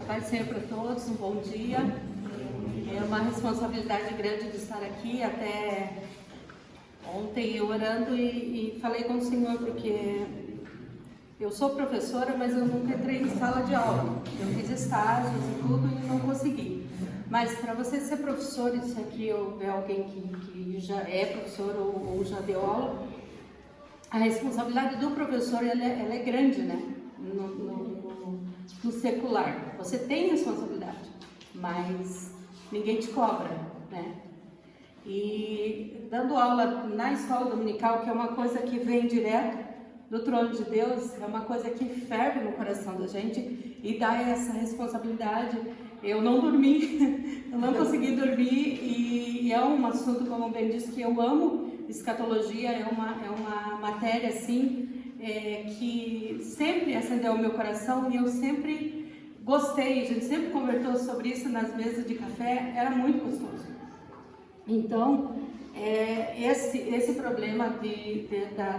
Paz do Senhor para todos, um bom dia. É uma responsabilidade grande de estar aqui. Até ontem eu orando e falei com o Senhor, porque eu sou professora, mas eu nunca entrei em sala de aula. Eu fiz estágios e tudo e não consegui. Mas para você ser professor, isso aqui eu ver alguém que já é professor ou já deu aula, a responsabilidade do professor ela é grande, né? No secular, você tem responsabilidade, mas ninguém te cobra, né? E dando aula na escola dominical, que é uma coisa que vem direto do trono de Deus, é uma coisa que ferve no coração da gente e dá essa responsabilidade. Eu não dormi, eu não consegui dormir e é um assunto, como bem disse, que eu amo. Escatologia é uma matéria assim que sempre acendeu o meu coração e eu sempre gostei. A gente sempre conversou sobre isso nas mesas de café, era muito gostoso. Então, esse problema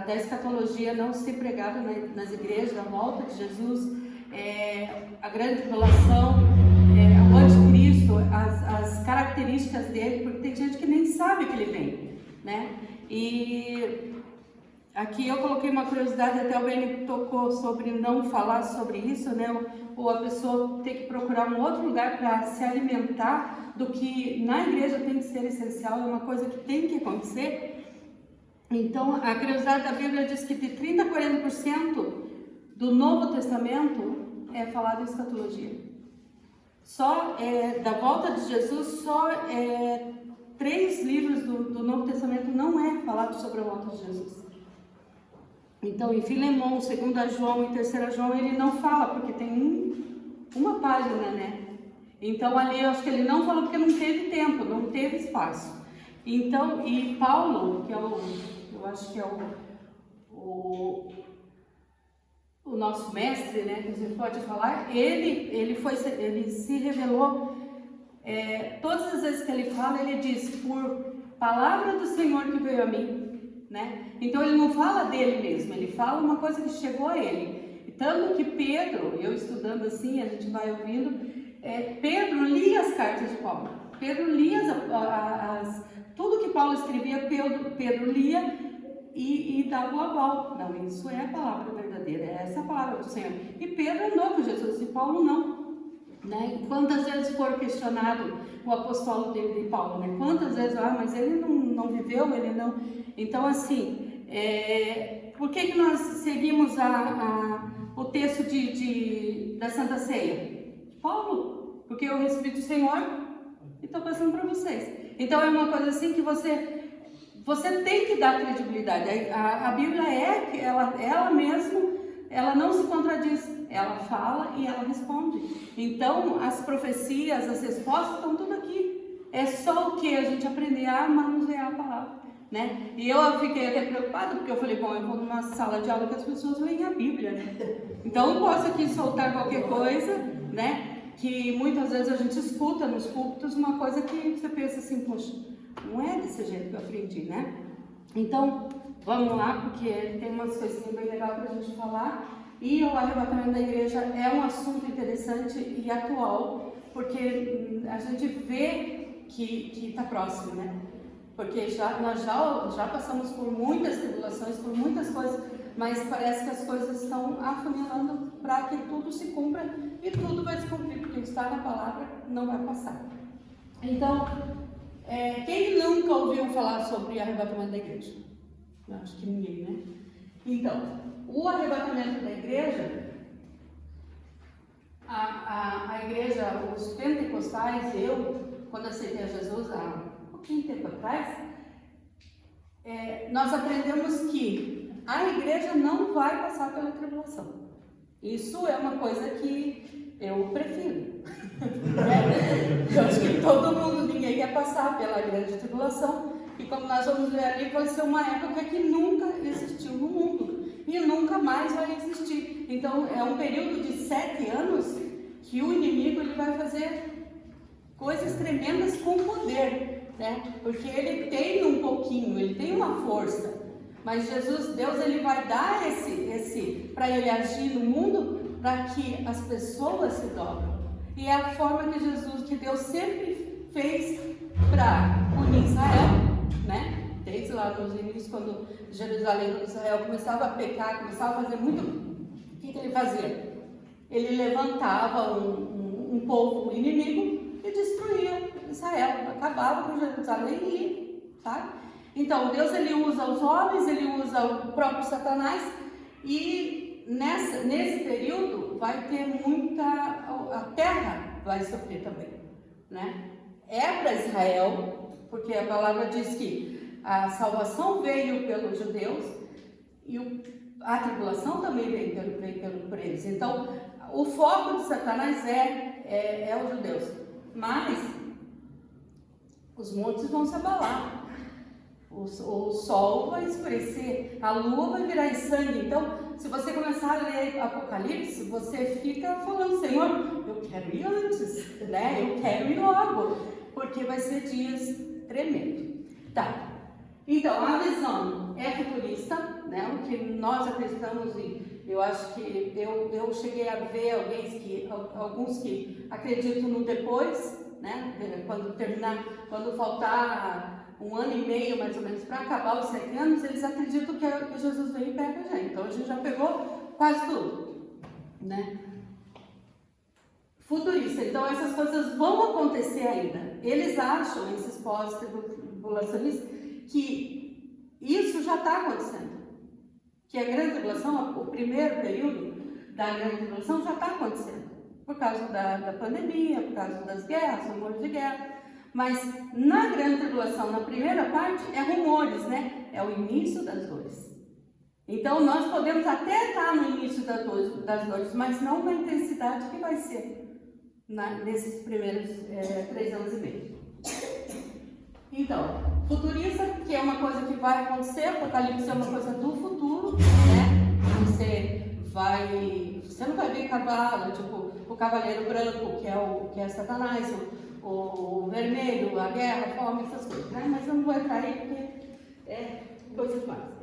da escatologia não ser pregado nas igrejas, a volta de Jesus, a grande tribulação, o anticristo, as características dele, porque tem gente que nem sabe que ele vem, né? E aqui eu coloquei uma curiosidade, até o Beni tocou sobre não falar sobre isso, né? Ou a pessoa ter que procurar um outro lugar para se alimentar do que na igreja tem que ser essencial, é uma coisa que tem que acontecer. Então, a curiosidade da Bíblia diz que de 30% a 40% do Novo Testamento é falado em escatologia. Só da volta de Jesus, só 3 livros do Novo Testamento não é falado sobre a volta de Jesus. Então, em Filemão, 2 João e 3 João, ele não fala, porque tem uma página, né? Então, ali eu acho que ele não falou porque não teve tempo, não teve espaço. Então, e Paulo, que é eu acho que é o nosso mestre, né? Que a gente pode falar, ele se revelou, todas as vezes que ele fala, ele diz, por palavra do Senhor que veio a mim. Né? Então ele não fala dele mesmo, ele fala uma coisa que chegou a ele. Tanto que Pedro, eu estudando assim, a gente vai ouvindo, Pedro lia as cartas de Paulo. Pedro lia tudo que Paulo escrevia, Pedro lia e dava o aval. Não, isso é a palavra verdadeira, essa é a palavra do Senhor. E Pedro andou com Jesus e Paulo não. Né? E quantas vezes for questionado o apóstolo de Paulo, né? Quantas vezes, mas ele não viveu, ele não... Então, assim, por que nós seguimos o texto da Santa Ceia? Paulo, porque eu recebi do Senhor e estou passando para vocês. Então, é uma coisa assim que você tem que dar credibilidade. A Bíblia ela mesma, ela não se contradiz. Ela fala e ela responde. Então, as profecias, as respostas estão tudo aqui. É só o que a gente aprender a manusear a palavra, né? E eu fiquei até preocupada, porque eu falei, bom, eu vou numa sala de aula que as pessoas leem a Bíblia, né? Então, eu não posso aqui soltar qualquer coisa, né? Que muitas vezes a gente escuta nos púlpitos uma coisa que você pensa assim, poxa, não é desse jeito que eu aprendi, né? Então, vamos lá, porque tem umas coisinhas bem legais para a gente falar. E o arrebatamento da igreja é um assunto interessante e atual, porque a gente vê que está próximo, né? Porque nós já passamos por muitas tribulações, por muitas coisas, mas parece que as coisas estão afunilando para que tudo se cumpra e tudo vai se cumprir, porque está na palavra, não vai passar. Então, quem nunca ouviu falar sobre arrebatamento da igreja? Eu acho que ninguém, né? Então, o arrebatamento da igreja, a igreja, os pentecostais, quando aceitei a Jesus há um pouquinho de tempo atrás, nós aprendemos que a igreja não vai passar pela tribulação. Isso é uma coisa que eu prefiro. Eu acho que todo mundo, ninguém quer passar pela grande tribulação, e como nós vamos ver ali, vai ser uma época que nunca existiu no mundo. E nunca mais vai existir. Então, é um período de 7 anos que o inimigo ele vai fazer coisas tremendas com poder, né? Porque ele tem um pouquinho, ele tem uma força. Mas Deus, ele vai dar para ele agir no mundo para que as pessoas se dobram. E e é a forma que Deus sempre fez para unir Israel, né? Desde lá nos inícios, quando Jerusalém e Israel começava a pecar, começava a fazer muito, o que ele fazia? Ele levantava um povo inimigo e destruía Israel, acabava com Jerusalém e, sabe? Então Deus, ele usa os homens, ele usa o próprio Satanás, e nesse período vai ter a terra vai sofrer também, né? É para Israel, porque a palavra diz que a salvação veio pelos judeus e a tribulação também veio por eles. Então, o foco de Satanás é os judeus. Mas os montes vão se abalar, o sol vai escurecer, a lua vai virar em sangue. Então, se você começar a ler Apocalipse, você fica falando: Senhor, eu quero ir antes, né? Eu quero ir logo, porque vai ser dias tremendos. Tá. Então, a visão é futurista, né? O que nós acreditamos, e eu acho que eu cheguei a ver alguns que acreditam no depois, né? Quando faltar 1 ano e meio mais ou menos para acabar os 7 anos, eles acreditam que Jesus veio e pega a gente. Então a gente já pegou quase tudo, né? Futurista. Então essas coisas vão acontecer ainda. Eles acham, esses pós-tribulacionistas, que isso já está acontecendo, que a grande tribulação, o primeiro período da grande tribulação já está acontecendo, por causa da pandemia, por causa das guerras, rumores de guerra. Mas na grande tribulação, na primeira parte, é rumores, né? É o início das dores. Então nós podemos até estar no início das dores, mas não na intensidade que vai ser nesses primeiros 3 anos e meio. Então, futurista, que é uma coisa que vai acontecer, Apocalipse é uma coisa do futuro, né? Você não vai ver cavalo, tipo o cavaleiro branco, que é Satanás, o vermelho, a guerra, a fome, essas coisas, né? Mas eu não vou entrar aí porque é coisa demais.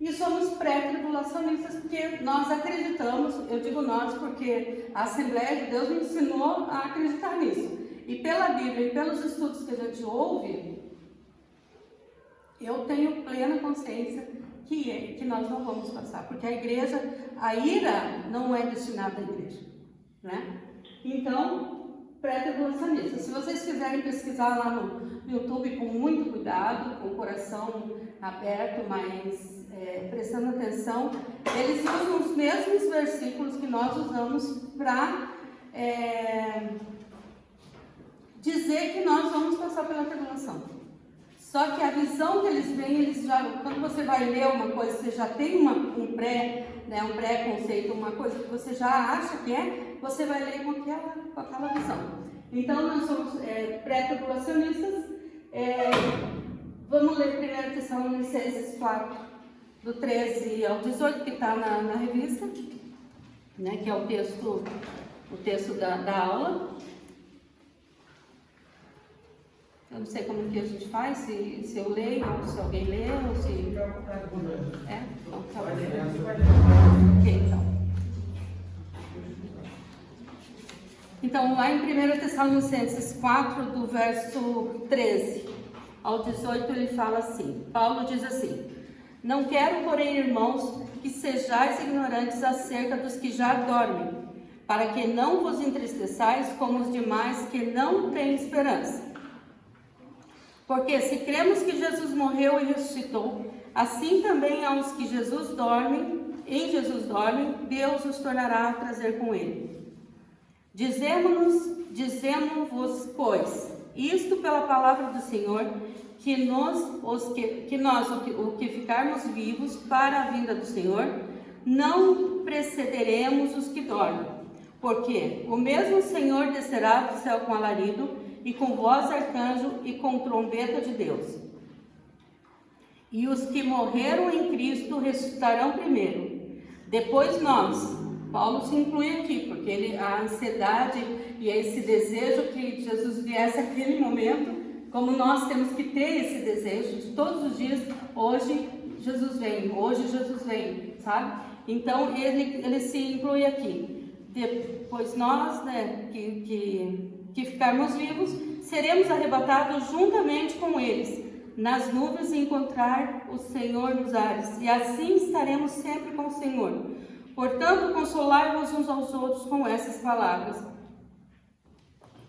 E somos pré-tribulacionistas porque nós acreditamos, eu digo nós porque a Assembleia de Deus me ensinou a acreditar nisso. E pela Bíblia e pelos estudos que a gente ouve, eu tenho plena consciência que nós não vamos passar, porque a igreja, a ira não é destinada à igreja, né? Então, pré-tribulacionista. Se vocês quiserem pesquisar lá no YouTube com muito cuidado, com o coração aberto, mas prestando atenção, eles usam os mesmos versículos que nós usamos para dizer que nós vamos passar pela tribulação. Só que a visão que eles veem, quando você vai ler uma coisa, você já tem um pré-conceito, uma coisa que você já acha que você vai ler com aquela visão. Então, nós somos pré-tribulacionistas. Vamos ler 1 Tessalonicenses 4, do 13 ao 18, que está na revista, né, que é o texto da aula. Eu não sei como que a gente faz, se eu leio, ou se alguém lê, ou se... Então, tá bom. Ok, então. Então, lá em 1 Tessalonicenses 4, do verso 13 ao 18, ele fala assim, Paulo diz assim: não quero, porém, irmãos, que sejais ignorantes acerca dos que já dormem, para que não vos entristeçais como os demais que não têm esperança. Porque se cremos que Jesus morreu e ressuscitou, assim também aos que em Jesus dormem, Deus os tornará a trazer com ele. Dizemos-vos, pois, isto pela palavra do Senhor, que o que ficarmos vivos para a vinda do Senhor, não precederemos os que dormem. Porque o mesmo Senhor descerá do céu com alarido, e com voz de arcanjo, e com trombeta de Deus. E os que morreram em Cristo ressuscitarão primeiro. Depois nós, Paulo se inclui aqui, porque a ansiedade e esse desejo que Jesus viesse naquele momento, como nós temos que ter esse desejo de todos os dias, hoje Jesus vem, sabe? Então ele se inclui aqui. depois nós, né, que ficarmos vivos, seremos arrebatados juntamente com eles nas nuvens e encontrar o Senhor nos ares, e assim estaremos sempre com o Senhor. Portanto, consolai-vos uns aos outros com essas palavras.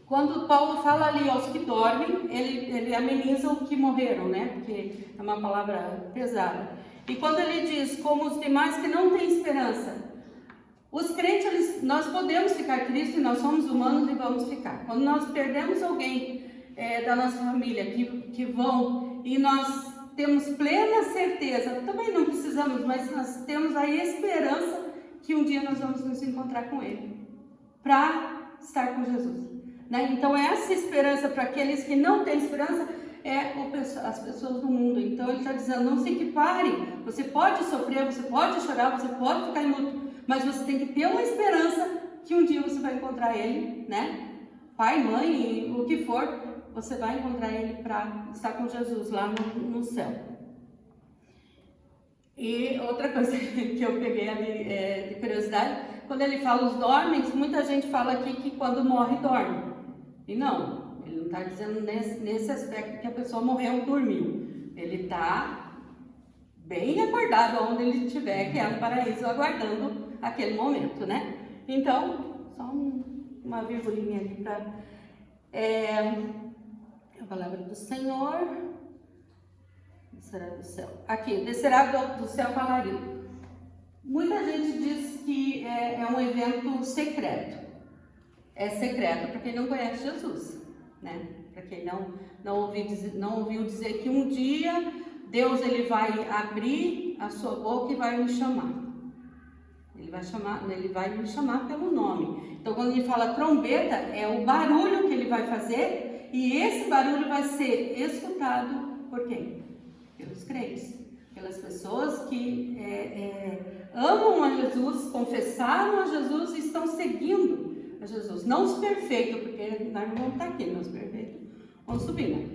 Quando Paulo fala ali aos que dormem, ele ameniza os que morreram, né? Porque é uma palavra pesada. E quando ele diz, como os demais que não têm esperança, os crentes, nós podemos ficar tristes, nós somos humanos e vamos ficar. Quando nós perdemos alguém da nossa família que vão, e nós temos plena certeza, também não precisamos, mas nós temos a esperança que um dia nós vamos nos encontrar com ele, para estar com Jesus. Né? Então, essa esperança para aqueles que não têm esperança as pessoas do mundo. Então, ele está dizendo, não se equipare. Você pode sofrer, você pode chorar, você pode ficar em luto, mas você tem que ter uma esperança que um dia você vai encontrar ele, né? Pai, mãe, o que for, você vai encontrar ele para estar com Jesus lá no céu. E outra coisa que eu peguei ali de curiosidade, quando ele fala os dormem, muita gente fala aqui que quando morre, dorme. E não, ele não está dizendo nesse aspecto que a pessoa morreu ou dormiu. Ele está bem acordado onde ele estiver, que é no paraíso, aguardando aquele momento, né? Então, só uma virgulinha ali para... a palavra do Senhor... Descerá do céu. Aqui, descerá do céu com alarido. Muita gente diz que é um evento secreto. É secreto para quem não conhece Jesus, né? Para quem não ouviu dizer que um dia Deus ele vai abrir a sua boca e vai me chamar. Ele vai me chamar pelo nome. Então, quando ele fala trombeta, é o barulho que ele vai fazer, e esse barulho vai ser escutado por quem? Pelos crentes, pelas pessoas que amam a Jesus, confessaram a Jesus e estão seguindo a Jesus. Não os perfeitos, porque nós não vamos estar aqui, nós perfeitos vamos subir, né?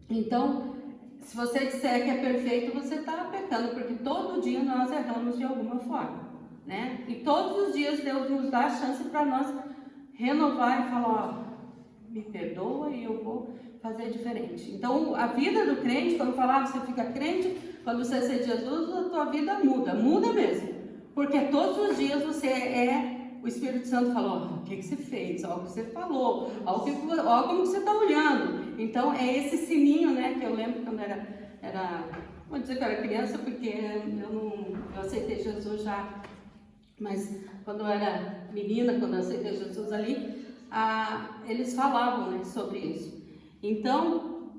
Então, se você disser que é perfeito, você está pecando, porque todo dia nós erramos de alguma forma, né? E todos os dias Deus nos dá a chance para nós renovar e falar, me perdoa e eu vou fazer diferente. Então, a vida do crente, quando falar você fica crente, quando você aceita Jesus, a tua vida muda mesmo. Porque todos os dias você o Espírito Santo falou, o que você fez, olha o que você falou, olha como você está olhando. Então, é esse sininho, né, que eu lembro quando vou dizer que eu era criança, porque eu aceitei Jesus já, mas quando eu era menina, quando eu aceitei Jesus ali, eles falavam, né, sobre isso. Então,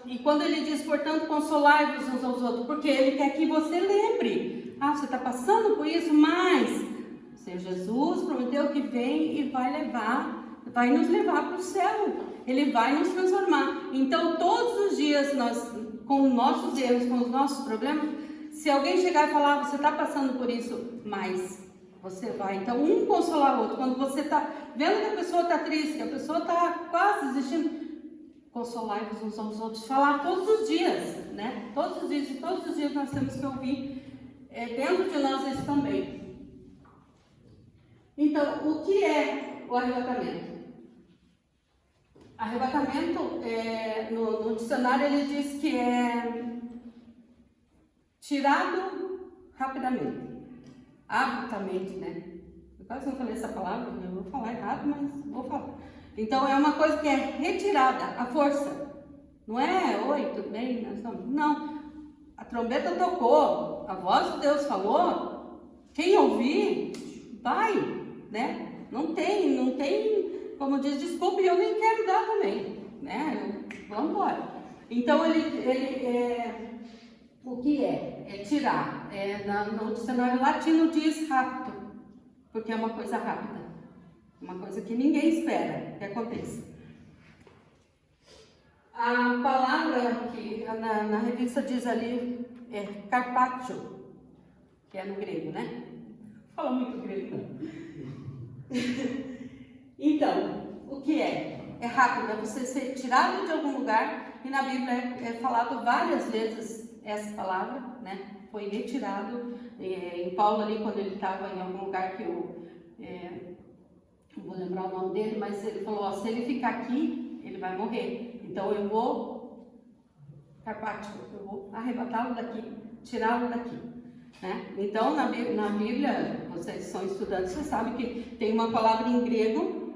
e quando ele diz, portanto, consolai-vos uns aos outros, porque ele quer que você lembre, você está passando por isso, mas o Senhor Jesus prometeu que vem e vai nos levar para o céu, ele vai nos transformar. Então, todos os dias, nós, com os nossos erros, com os nossos problemas, se alguém chegar e falar, você está passando por isso, mas você vai, então, um consolar o outro. Quando você está vendo que a pessoa está triste, que a pessoa está quase desistindo, consolar-vos uns aos outros, falar todos os dias, né? Todos os dias, e todos os dias nós temos que ouvir dentro de nós isso também. Então, o que é o arrebatamento? Arrebatamento, no dicionário ele diz que é tirado rapidamente. Abruptamente, né? Eu quase não falei essa palavra, eu vou falar errado, mas vou falar. Então, é uma coisa que é retirada, a força. Não é, oi, tudo bem? Não. A trombeta tocou, a voz de Deus falou, quem ouvir, vai, né? Não tem, como diz, desculpa, eu nem quero dar também, né? Vamos embora. Então, o que é tirar. No dicionário latino diz rápido, porque é uma coisa rápida, uma coisa que ninguém espera que aconteça. A palavra que na revista diz ali é carpaccio, que é no grego, né? Fala muito grego. Então, o que é? É rápido, é você ser tirado de algum lugar, e na Bíblia é falado várias vezes essa palavra, né? Foi retirado em Paulo ali, quando ele estava em algum lugar que eu não vou lembrar o nome dele, mas ele falou, ó, se ele ficar aqui, ele vai morrer. Então eu vou arrebatá-lo daqui, tirá-lo daqui. Né? Então na Bíblia, vocês são estudantes, vocês sabem que tem uma palavra em grego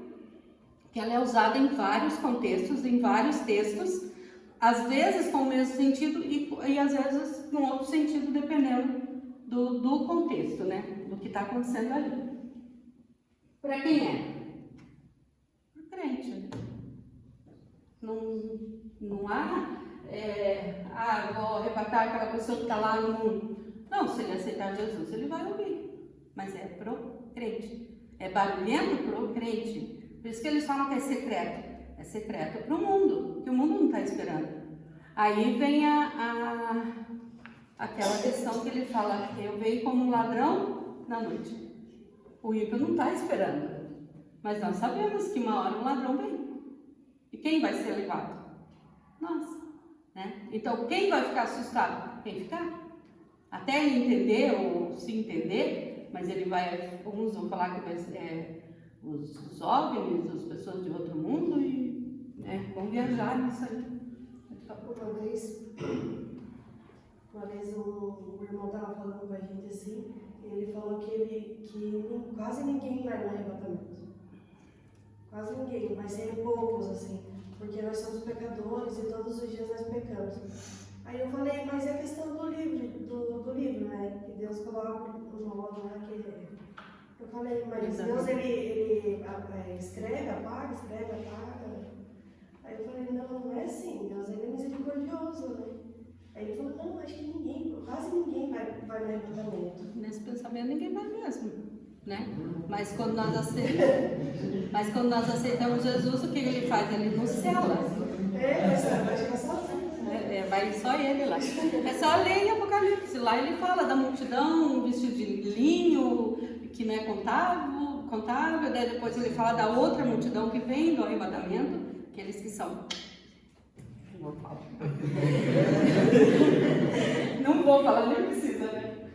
que ela é usada em vários contextos, em vários textos, às vezes com o mesmo sentido e às vezes com outro sentido, dependendo do contexto, né? Do que está acontecendo ali. Para quem é? Para crente. Não há, vou arrebatar aquela pessoa que está lá no mundo. Não, se ele aceitar Jesus, ele vai ouvir. Mas é pro crente. É barulhento pro crente. Por isso que eles falam que é secreto. É secreto para o mundo, que o mundo não está esperando. Aí vem aquela questão que ele fala, eu venho como um ladrão na noite. O ímpio não está esperando. Mas nós sabemos que uma hora um ladrão vem. E quem vai ser levado? Nós. Né? Então, quem vai ficar assustado? Quem ficar? Até ele entender ou se entender, mas ele vai, uns vão falar que vai ser os OVNIs, as pessoas de outro mundo e vão viajar nisso aí. Uma vez o irmão estava falando com a gente assim, ele falou que quase ninguém vai no arrebatamento. Quase ninguém, vai ser poucos assim, porque nós somos pecadores e todos os dias nós pecamos. Aí eu falei, mas é questão do livro, né? Que Deus coloca um modo lá que eu falei, mas Deus ele escreve, apaga. Aí eu falei, não é assim, Deus ele é misericordioso, né? Aí ele falou, não, acho que quase ninguém vai no arrebatamento. Nesse pensamento ninguém vai mesmo, né? Mas quando nós aceitamos Jesus, o que ele faz? Ele nos cela. Vai só ele lá. É só ler em Apocalipse. Lá ele fala da multidão, vestido de linho, que não é contável. Daí depois ele fala da outra multidão que vem do arrebatamento, aqueles que são. Não vou falar. Não vou falar, nem precisa, né?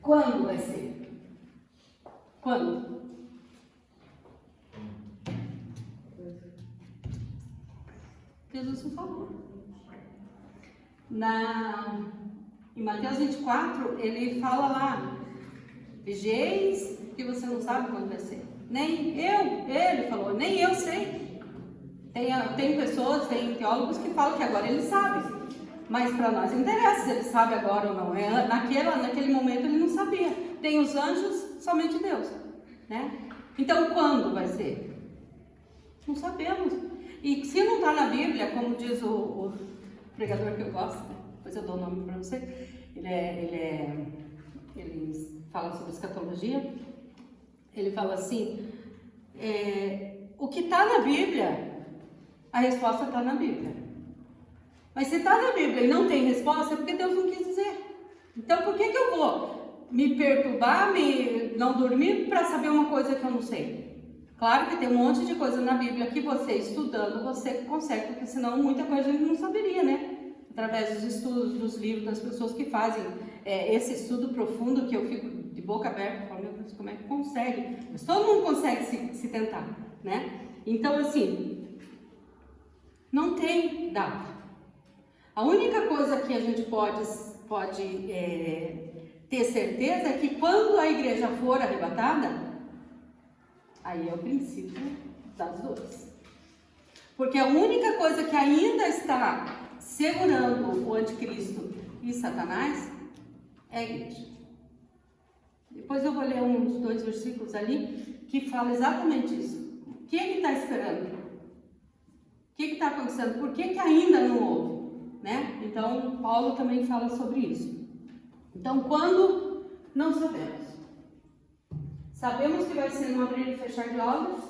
Quando vai ser? Quando? Jesus não falou. Em Mateus 24, ele fala lá, vigieis, que você não sabe quando vai ser. Ele falou, nem eu sei. Tem pessoas, tem teólogos que falam que agora ele sabe. Mas para nós interessa se ele sabe agora ou não. Naquele momento ele não sabia. Tem os anjos, somente Deus. Né? Então quando vai ser? Não sabemos. E se não está na Bíblia, como diz o pregador que eu gosto, depois eu dou o nome para você, ele fala sobre escatologia, ele fala assim, o que está na Bíblia, a resposta está na Bíblia. Mas se está na Bíblia e não tem resposta, é porque Deus não quis dizer. Então por que eu vou me perturbar, não dormir para saber uma coisa que eu não sei? Claro que tem um monte de coisa na Bíblia que você estudando, você consegue, porque senão muita coisa a gente não saberia, né? Através dos estudos, dos livros, das pessoas que fazem esse estudo profundo, que eu fico de boca aberta, falo, meu Deus, como é que consegue? Mas todo mundo consegue se tentar, né? Então, assim, não tem data. A única coisa que a gente pode ter certeza é que quando a igreja for arrebatada, aí é o princípio das dores. Porque a única coisa que ainda está segurando o anticristo e Satanás é a igreja. Depois eu vou ler uns 2 versículos ali que falam exatamente isso. O que ele está esperando? O que está acontecendo? Por que ainda não houve? Né? Então, Paulo também fala sobre isso. Então, quando? Não sabemos. Sabemos que vai ser no abrir e fechar de olhos.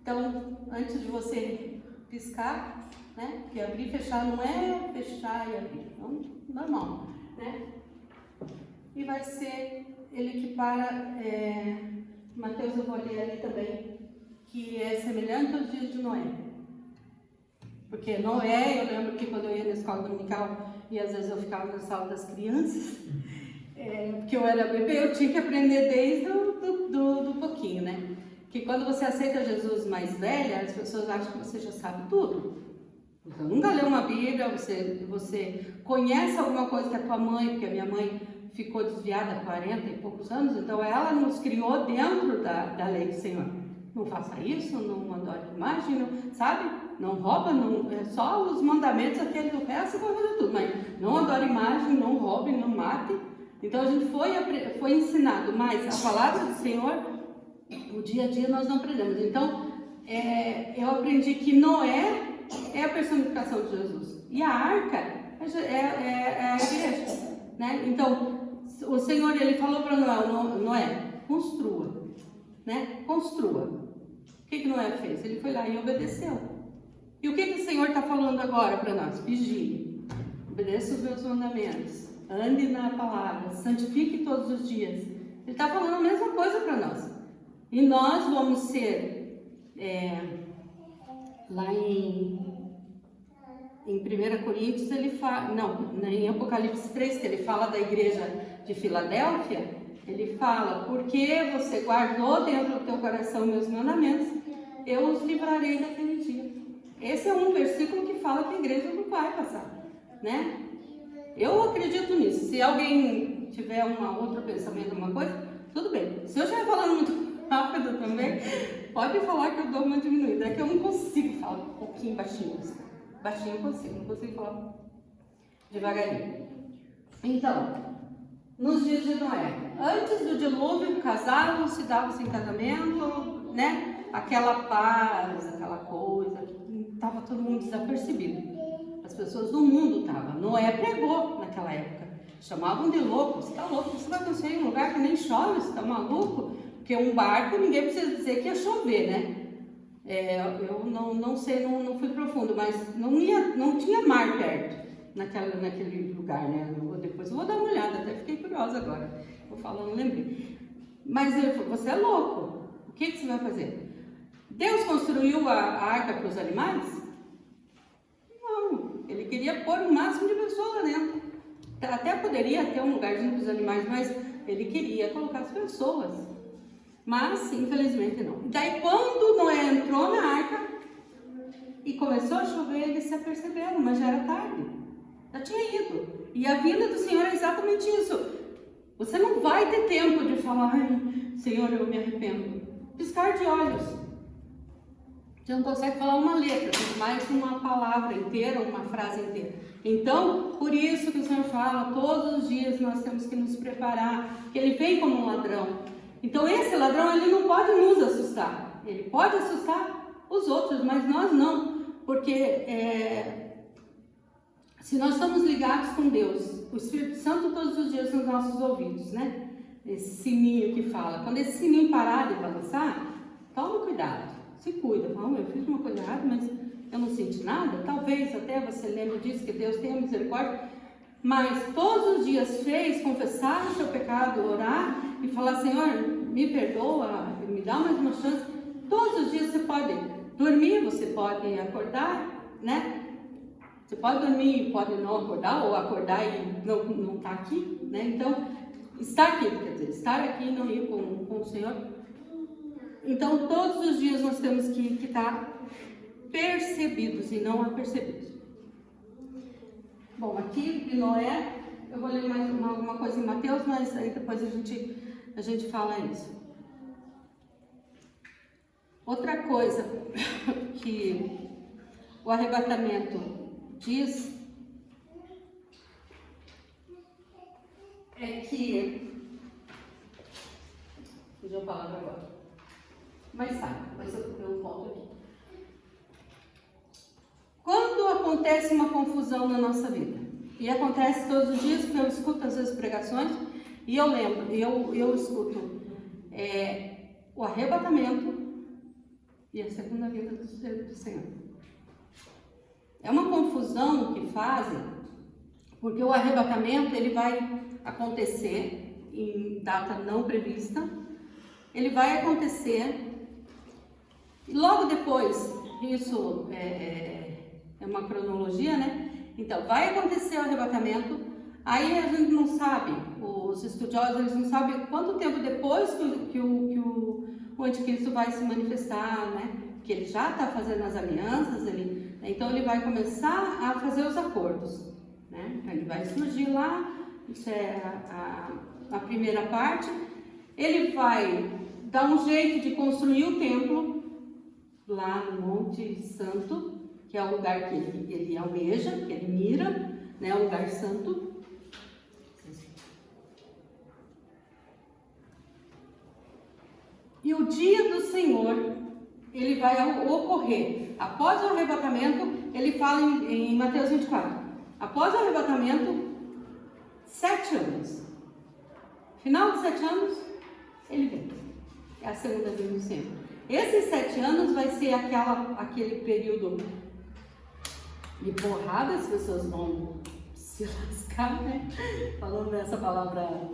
Então, antes de você piscar, né? Porque abrir e fechar não é fechar e abrir, então, normal, né? E vai ser, ele equipara, Mateus eu vou ler ali também, que é semelhante aos dias de Noé. Porque Noé, eu lembro que quando eu ia na escola dominical, e às vezes eu ficava na sala das crianças, porque eu era bebê, eu tinha que aprender desde do pouquinho, né? Que quando você aceita Jesus mais velha, as pessoas acham que você já sabe tudo. Então, nunca leu uma Bíblia, você conhece alguma coisa que a tua mãe, porque a minha mãe ficou desviada há 40 e poucos anos, então ela nos criou dentro da lei do Senhor. Não faça isso, não adore imagem, não, sabe? Não rouba, não, é só os mandamentos, aquele do resto, vai fazer tudo, mas não adore imagem, não roube, não mate. Então a gente foi ensinado, mas a palavra do Senhor, o dia a dia nós não aprendemos. Então eu aprendi que Noé é a personificação de Jesus e a arca é a igreja, né? Então o Senhor, ele falou para Noé, construa, né? Construa. O que Noé fez? Ele foi lá e obedeceu. E o que o Senhor está falando agora para nós? Vigie, obedeça os meus mandamentos, ande na palavra, santifique todos os dias. Ele está falando a mesma coisa para nós. E nós vamos ser, lá em 1 Coríntios, ele fala, não, em Apocalipse 3, que ele fala da igreja de Filadélfia, ele fala, porque você guardou dentro do teu coração meus mandamentos, eu os livrarei daquele dia. Esse é um versículo que fala que a igreja não vai passar, né? Eu acredito nisso. Se alguém tiver outro pensamento, alguma coisa, tudo bem. Se eu estiver falando muito rápido também, pode falar que eu dou uma diminuída. É que eu não consigo falar um pouquinho baixinho. Baixinho eu consigo, não consigo falar devagarinho. Então, nos dias de Noé, antes do dilúvio, casavam-se, davam-se em casamento, né? Aquela paz, aquela coisa, estava todo mundo desapercebido. As pessoas do mundo estavam. Noé pregou naquela época. Chamavam de louco. Você está louco? Você vai construir um lugar que nem chove? Você está maluco? Porque um barco, ninguém precisa dizer que ia chover, né? Eu não sei, não fui profundo, mas não tinha mar perto naquele lugar, né? Depois eu vou dar uma olhada, até fiquei curiosa agora. Vou falar, não lembrei. Mas ele falou, você é louco. O que você vai fazer? Deus construiu a arca para os animais? Não. Ele queria pôr o máximo de pessoas lá dentro. Até poderia ter um lugarzinho para os animais, mas ele queria colocar as pessoas. Mas, infelizmente, não. Daí, quando Noé entrou na arca e começou a chover, eles se aperceberam, mas já era tarde. Já tinha ido. E a vinda do Senhor é exatamente isso. Você não vai ter tempo de falar, ai, Senhor, eu me arrependo. Piscar de olhos. Você não consegue falar uma letra, mais uma palavra inteira, uma frase inteira. Então, por isso que o Senhor fala, todos os dias nós temos que nos preparar, que Ele vem como um ladrão. Então, esse ladrão, ele não pode nos assustar. Ele pode assustar os outros, mas nós não. Porque se nós estamos ligados com Deus, o Espírito Santo todos os dias nos nossos ouvidos, né? Esse sininho que fala. Quando esse sininho parar de balançar, toma cuidado. Se cuida, fala, eu fiz uma coisa errada, mas eu não senti nada. Talvez até você lembre disso, que Deus tenha misericórdia. Mas todos os dias confessar o seu pecado, orar e falar, Senhor, me perdoa, me dá mais uma chance. Todos os dias você pode dormir, você pode acordar, né? Você pode dormir e pode não acordar, ou acordar e não estar aqui, né? Então, estar aqui, quer dizer, estar aqui e não ir com o Senhor. Então, todos os dias nós temos que estar percebidos e não apercebidos. Bom, aqui de Noé, eu vou ler mais alguma coisa em Mateus, mas aí depois a gente fala isso. Outra coisa que o arrebatamento diz é que... Fugiu a palavra agora. Mas eu volto aqui. Quando acontece uma confusão na nossa vida, e acontece todos os dias, porque eu escuto às vezes pregações, e eu lembro, eu escuto o arrebatamento e a segunda vinda do Senhor. É uma confusão que fazem, porque o arrebatamento ele vai acontecer em data não prevista, ele vai acontecer, e logo depois, isso é uma cronologia, né? Então, vai acontecer o arrebatamento, aí a gente não sabe, os estudiosos eles não sabem quanto tempo depois que o anticristo vai se manifestar, né? Que ele já está fazendo as alianças, então ele vai começar a fazer os acordos, né? Ele vai surgir lá, isso é a primeira parte. Ele vai dar um jeito de construir o templo lá no Monte Santo, que é o lugar que ele almeja, que ele mira, né? O lugar santo. E o dia do Senhor, ele vai ocorrer após o arrebatamento. Ele fala em Mateus 24, após o arrebatamento, 7 anos. Final de 7 anos, ele vem. É a segunda vinda do Senhor. Esses 7 anos vai ser aquele período de porrada, as pessoas vão se lascar, né? Falando essa palavra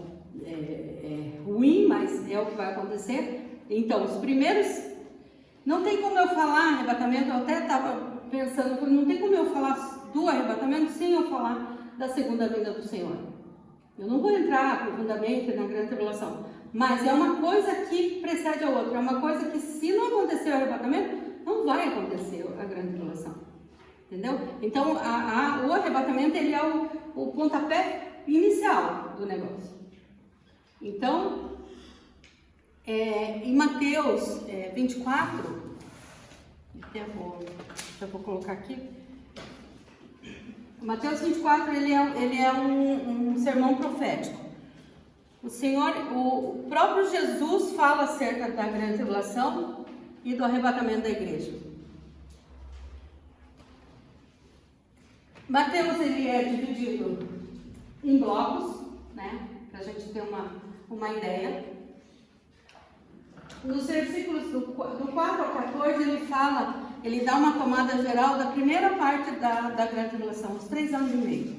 ruim, mas é o que vai acontecer. Então, os primeiros, não tem como eu falar arrebatamento, eu até estava pensando, não tem como eu falar do arrebatamento sem eu falar da segunda vinda do Senhor. Eu não vou entrar profundamente na grande tribulação, mas é uma coisa que precede a outra, é uma coisa que se não acontecer o arrebatamento, não vai acontecer a grande tribulação, entendeu? Então, o arrebatamento, ele é o pontapé inicial do negócio. Então, em Mateus 24, eu vou colocar aqui. Mateus 24, ele é um sermão profético. O próprio Jesus fala acerca da grande tribulação e do arrebatamento da igreja. Mateus, ele é dividido em blocos, né? Para a gente ter uma ideia. Nos versículos do 4 ao 14, ele dá uma tomada geral da primeira parte da grande tribulação, os 3 anos e meio,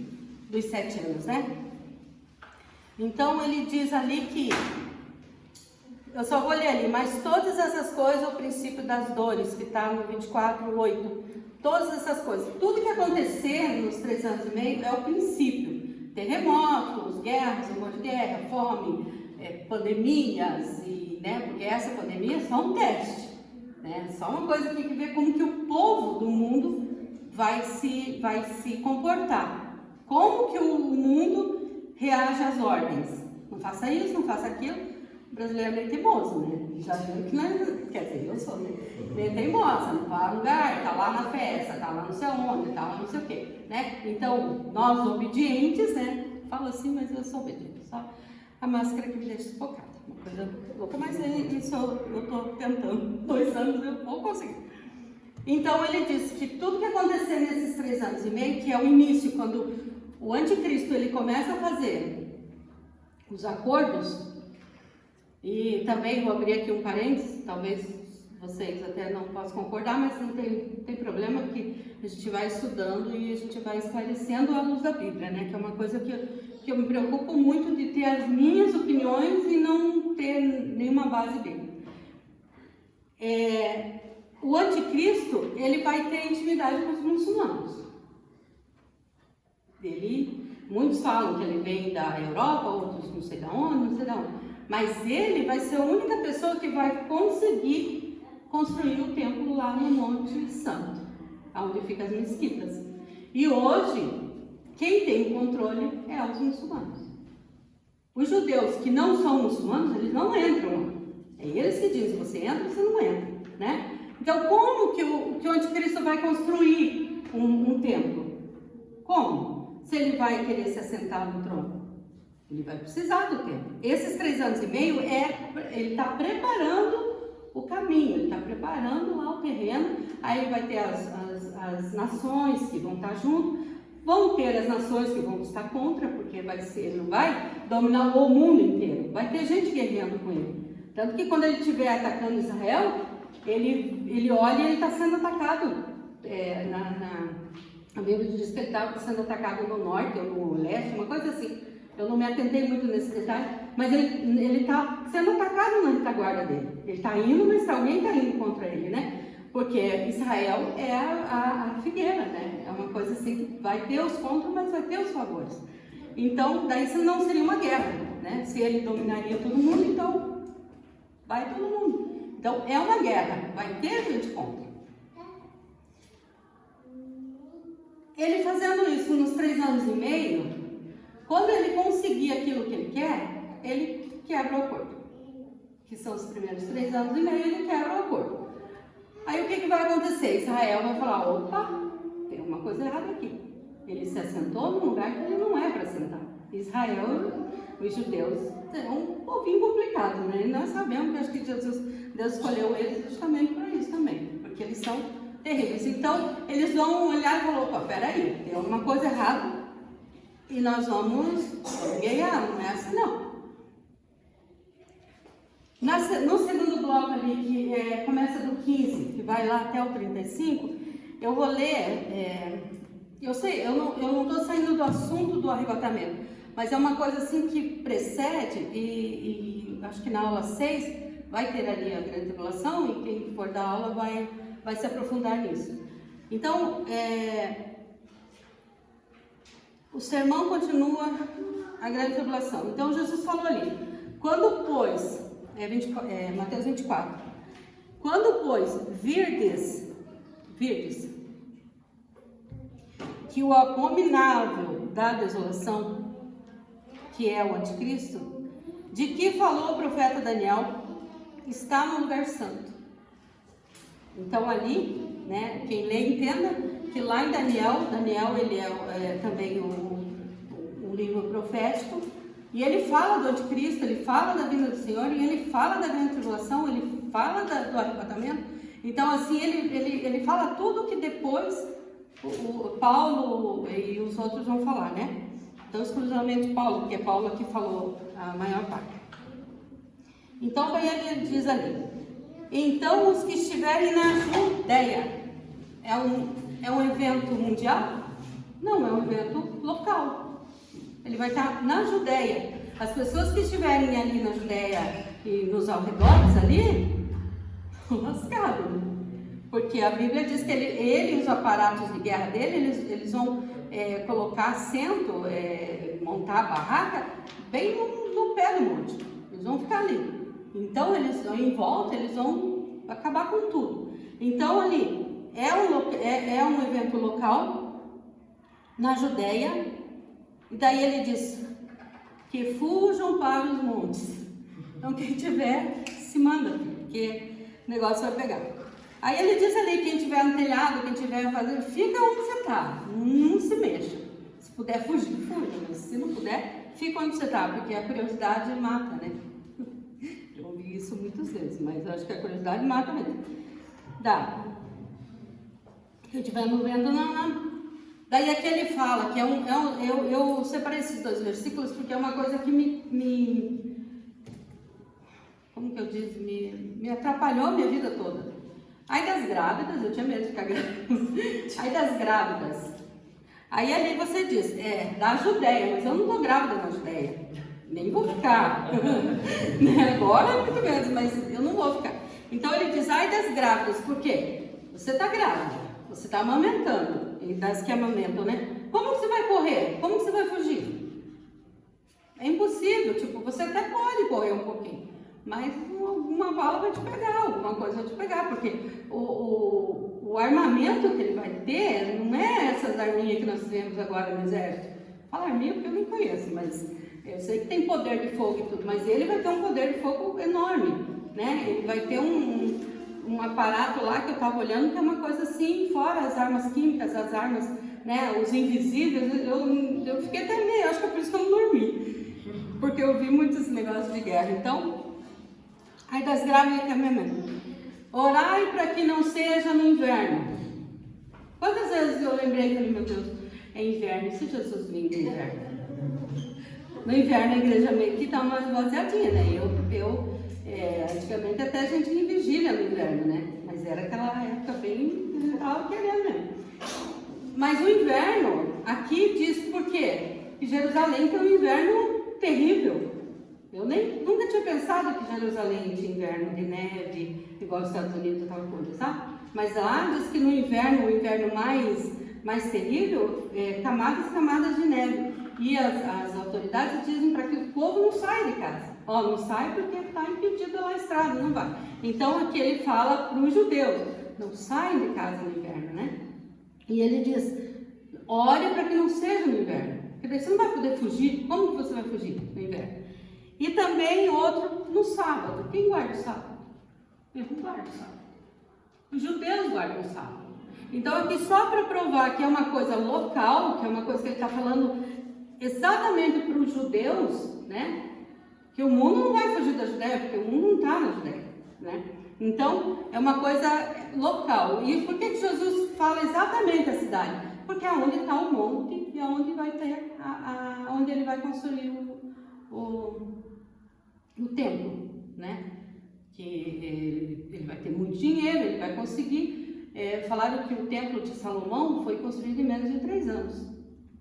dos 7 anos, né? Então, ele diz ali que, eu só vou ler ali, mas todas essas coisas, o princípio das dores, que está no 24:8, todas essas coisas, tudo que acontecer nos 3 anos e meio é o princípio. Terremotos, guerras, rumor de guerra, fome, pandemias, né? Porque essa pandemia é só um teste, né? Só uma coisa que tem que ver como que o povo do mundo vai se comportar, como que o mundo reage às ordens. Não faça isso, não faça aquilo. O brasileiro é meio teimoso, né? Já viu que não é, quer dizer, eu sou meio teimosa, não vai a lugar, tá lá na festa, tá lá não sei onde, tá lá não sei o quê, né? Então, nós obedientes, né? Falo assim, mas eu sou obediente, só a máscara que me deixa sufocada. Uma coisa louca, mas isso eu estou tentando. 2 anos eu vou conseguir. Então ele diz que tudo que acontecer nesses 3 anos e meio, que é o início, quando o anticristo ele começa a fazer os acordos, e também vou abrir aqui um parênteses, talvez vocês até não possam concordar, mas não tem problema, porque a gente vai estudando e a gente vai esclarecendo à luz da Bíblia, né? Que é uma coisa que eu me preocupo muito de ter as minhas opiniões e não ter nenhuma base bíblica. O anticristo, ele vai ter intimidade com os muçulmanos. Muitos falam que ele vem da Europa, outros não sei de onde, mas ele vai ser a única pessoa que vai conseguir construir o templo lá no Monte Santo, onde ficam as mesquitas. E hoje, quem tem o controle é os muçulmanos. Os judeus que não são muçulmanos, eles não entram lá. É eles que dizem, você entra, você não entra, né? Então, como que o anticristo vai construir um templo? Como? Se ele vai querer se assentar no trono, ele vai precisar do templo. Esses 3 anos e meio, ele está preparando o caminho, ele está preparando lá o terreno. Aí vai ter as nações que vão estar junto, vão ter as nações que vão estar contra, porque ele não vai dominar o mundo inteiro, vai ter gente guerreando com ele. Tanto que quando ele estiver atacando Israel, ele olha e ele está sendo atacado. A Bíblia diz que ele está sendo atacado no norte ou no leste, uma coisa assim. Eu não me atentei muito nesse detalhe, mas ele está sendo atacado na retaguarda dele. Ele está indo, mas alguém está indo contra ele, né? Porque Israel é a figueira, né? É uma coisa assim que vai ter os contras, mas vai ter os favores. Então, daí isso não seria uma guerra. né? Se ele dominaria todo mundo, então vai todo mundo. Então é uma guerra, vai ter gente contra. Ele fazendo isso nos 3 anos e meio, quando ele conseguir aquilo que ele quer, ele quebra o acordo. Que são os primeiros 3 anos e meio, ele quebra o acordo. Aí o que vai acontecer? Israel vai falar, opa, tem uma coisa errada aqui. Ele se assentou num lugar que ele não é para sentar. Israel, os judeus, é um pouquinho complicado, né? E nós sabemos que acho que Deus escolheu eles justamente para isso também, porque eles são terríveis. Então, eles vão olhar e falar, opa, peraí, tem alguma coisa errada e nós vamos guerrear, não é assim não. No segundo bloco ali, que começa do 15, que vai lá até o 35, eu vou ler, eu sei, eu não estou saindo do assunto do arrebatamento, mas é uma coisa assim que precede, e acho que na aula 6 vai ter ali a grande tribulação, e quem for da aula vai se aprofundar nisso. Então, o sermão continua a grande tribulação. Então, Jesus falou ali, quando, pois, Mateus 24, quando, pois, virdes que o abominável da desolação, que é o anticristo, de que falou o profeta Daniel, está no lugar santo. Então ali, né, quem lê entenda que lá em Daniel ele é também um livro profético, e ele fala do anticristo, ele fala da vinda do Senhor, e ele fala da grande tribulação, ele fala do arrebatamento. Então assim, ele fala tudo que depois o Paulo e os outros vão falar, né? Então exclusivamente Paulo, porque é Paulo que falou a maior parte. Então aí ele diz ali, então os que estiverem na Judeia, é um evento mundial? Não, é um evento local. Ele vai estar na Judeia. As pessoas que estiverem ali na Judeia e nos arredores ali, estão lascados. Porque a Bíblia diz que ele e os aparatos de guerra dele, eles vão colocar assento, montar a barraca bem no pé do monte. Eles vão ficar ali. Então eles vão em volta, eles vão acabar com tudo. Então ali é um evento local na Judeia. E daí ele diz que fujam para os montes. Então quem tiver, se manda, porque o negócio vai pegar. Aí ele diz ali, quem tiver no telhado, quem tiver fazendo, fica onde você está, não se mexa. Se puder fugir, fuja, mas se não puder, fica onde você está, porque a curiosidade mata, né? Eu ouvi isso muitas vezes, mas eu acho que a curiosidade mata mesmo. Dá. Quem estiver não vendo, não. Daí aqui ele fala que eu separei esses 2 versículos porque é uma coisa que como que eu diz, me atrapalhou a minha vida toda. Aí das grávidas, eu tinha medo de ficar grávida. Aí das grávidas. Aí ali você diz, da Judeia, mas eu não estou grávida na Judeia. Nem vou ficar. Agora é muito menos, mas eu não vou ficar. Então ele diz, ai das grávidas, por quê? Você está grávida, você está amamentando. E das que amamentam, né? Como que você vai correr? Como que você vai fugir? É impossível, tipo, você até pode correr um pouquinho, mas uma bala vai te pegar, alguma coisa vai te pegar, porque o armamento que ele vai ter não é essas arminhas que nós vemos agora no exército. Fala arminha porque eu nem conheço, mas eu sei que tem poder de fogo e tudo, mas ele vai ter um poder de fogo enorme, né? Ele vai ter um aparato lá que eu estava olhando, que é uma coisa assim, fora as armas químicas, as armas, né, os invisíveis, eu fiquei até meio, acho que é por isso que eu não dormi, porque eu vi muitos negócios de guerra. Então, aí das grávidas que é mesmo, orai para que não seja no inverno. Quantas vezes eu lembrei e falei, meu Deus, é inverno, e se Jesus vir no inverno? No inverno a igreja meio que está uma esvaziadinha, né? Antigamente até a gente ia em vigília no inverno, né? Mas era aquela época bem, eu estava querendo mesmo. Mas o inverno, aqui diz por quê? Que Jerusalém tem um inverno terrível. Eu nunca tinha pensado que Jerusalém tinha inverno de neve, igual os Estados Unidos e tal coisa, sabe? Mas lá diz que no inverno, o inverno mais terrível, camadas e camadas de neve. E as autoridades dizem para que o povo não saia de casa. Ó, não sai porque está impedido lá a estrada, não vai. Então aqui ele fala para os judeus, não saiam de casa no inverno, né? E ele diz, ore para que não seja no inverno. Porque daí você não vai poder fugir. Como que você vai fugir no inverno? E também outro no sábado. Quem guarda o sábado? Eu não guardo o sábado. Os judeus guardam o sábado. Então aqui só para provar que é uma coisa local, que é uma coisa que ele está falando exatamente para os judeus, né? Que o mundo não vai fugir da Judéia, porque o mundo não está na Judéia, né? Então é uma coisa local. E por que Jesus fala exatamente a cidade? Porque é onde está o monte e é onde vai ter onde ele vai construir o templo, né? Que ele vai ter muito dinheiro, ele vai conseguir. Falaram que o templo de Salomão foi construído em menos de 3 anos.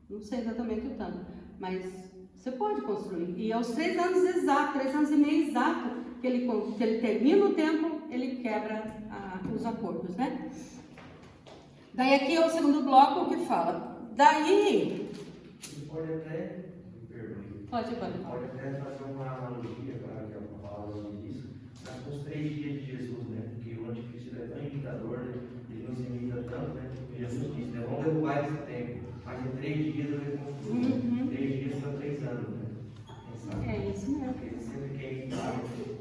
Não sei exatamente o tanto, mas você pode construir. E aos 3 anos exatos, 3 anos e meio exato, que ele termina o templo, ele quebra os acordos, né? Daí aqui é o segundo bloco que fala. Daí... Você pode até... Pode até fazer uma analogia, para que a palavra não diz, com os 3 dias de Jesus, né? Porque o anticristo é tão imitador, né? Ele nos imita tanto, né? Porque Jesus disse, né? Vamos derrubar esse templo, mas em 3 dias eu reconstruo. 3 dias são 3 anos, né? É isso mesmo. Ele sempre quer imitar.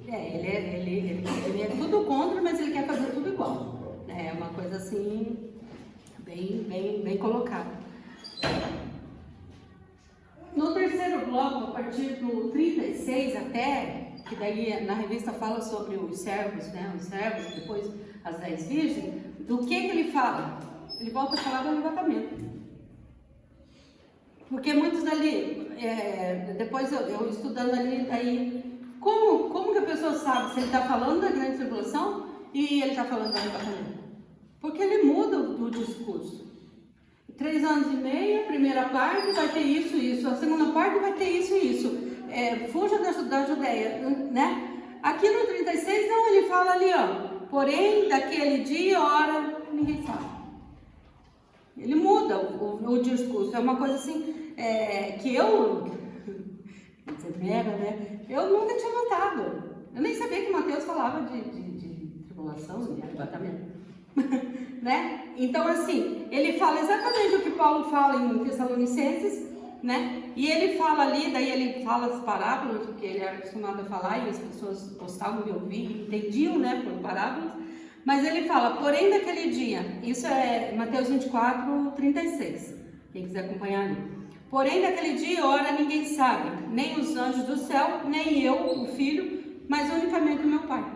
Ele é tudo contra, mas ele quer fazer tudo igual. É uma coisa assim, bem colocada. No terceiro bloco, a partir do 36 até, que daí na revista fala sobre os servos, né? Os servos, depois as 10 virgens, do que ele fala? Ele volta a falar do arrebatamento. Porque muitos ali, depois eu estudando ali, daí, como que a pessoa sabe se ele está falando da grande tribulação e ele está falando do arrebatamento? Porque ele muda o discurso. 3 anos e meio, a primeira parte vai ter isso, a segunda parte vai ter isso. Fuja da Judéia, né? Aqui no 36, não, ele fala ali, ó, porém, daquele dia, hora, ninguém sabe. Ele muda o discurso, é uma coisa assim, que eu, né? Eu nunca tinha notado. Eu nem sabia que Mateus falava de tribulação, de arrebatamento. Né? Então assim, ele fala exatamente o que Paulo fala em Tessalonicenses, né? E ele fala ali, daí ele fala as parábolas, porque ele era acostumado a falar e as pessoas gostavam de ouvir, entendiam, né, por parábolas. Mas ele fala, porém daquele dia, isso é Mateus 24, 36, quem quiser acompanhar ali. Porém daquele dia, hora, ninguém sabe, nem os anjos do céu, nem eu, o Filho, mas unicamente o meu Pai.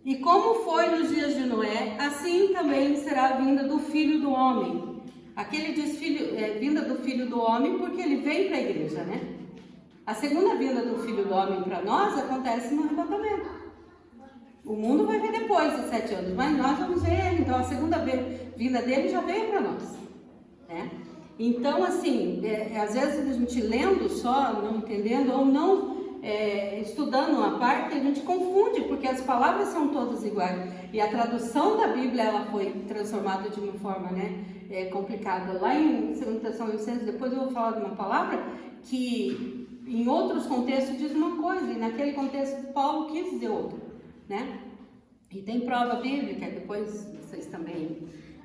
E como foi nos dias de Noé, assim também será a vinda do Filho do Homem. Aqui ele diz vinda do Filho do Homem porque ele vem para a igreja, né? A segunda vinda do Filho do Homem para nós acontece no arrebatamento. O mundo vai ver depois de 7 anos, mas nós vamos ver ele. Então a segunda vinda dele já veio para nós, né? Então assim, às vezes a gente lendo só, não entendendo ou não estudando uma parte, a gente confunde, porque as palavras são todas iguais. E a tradução da Bíblia, ela foi transformada de uma forma, né, complicada. Lá em 2 Tessalonicenses, depois eu vou falar de uma palavra que em outros contextos diz uma coisa, e naquele contexto Paulo quis dizer outra, né? E tem prova bíblica, depois vocês também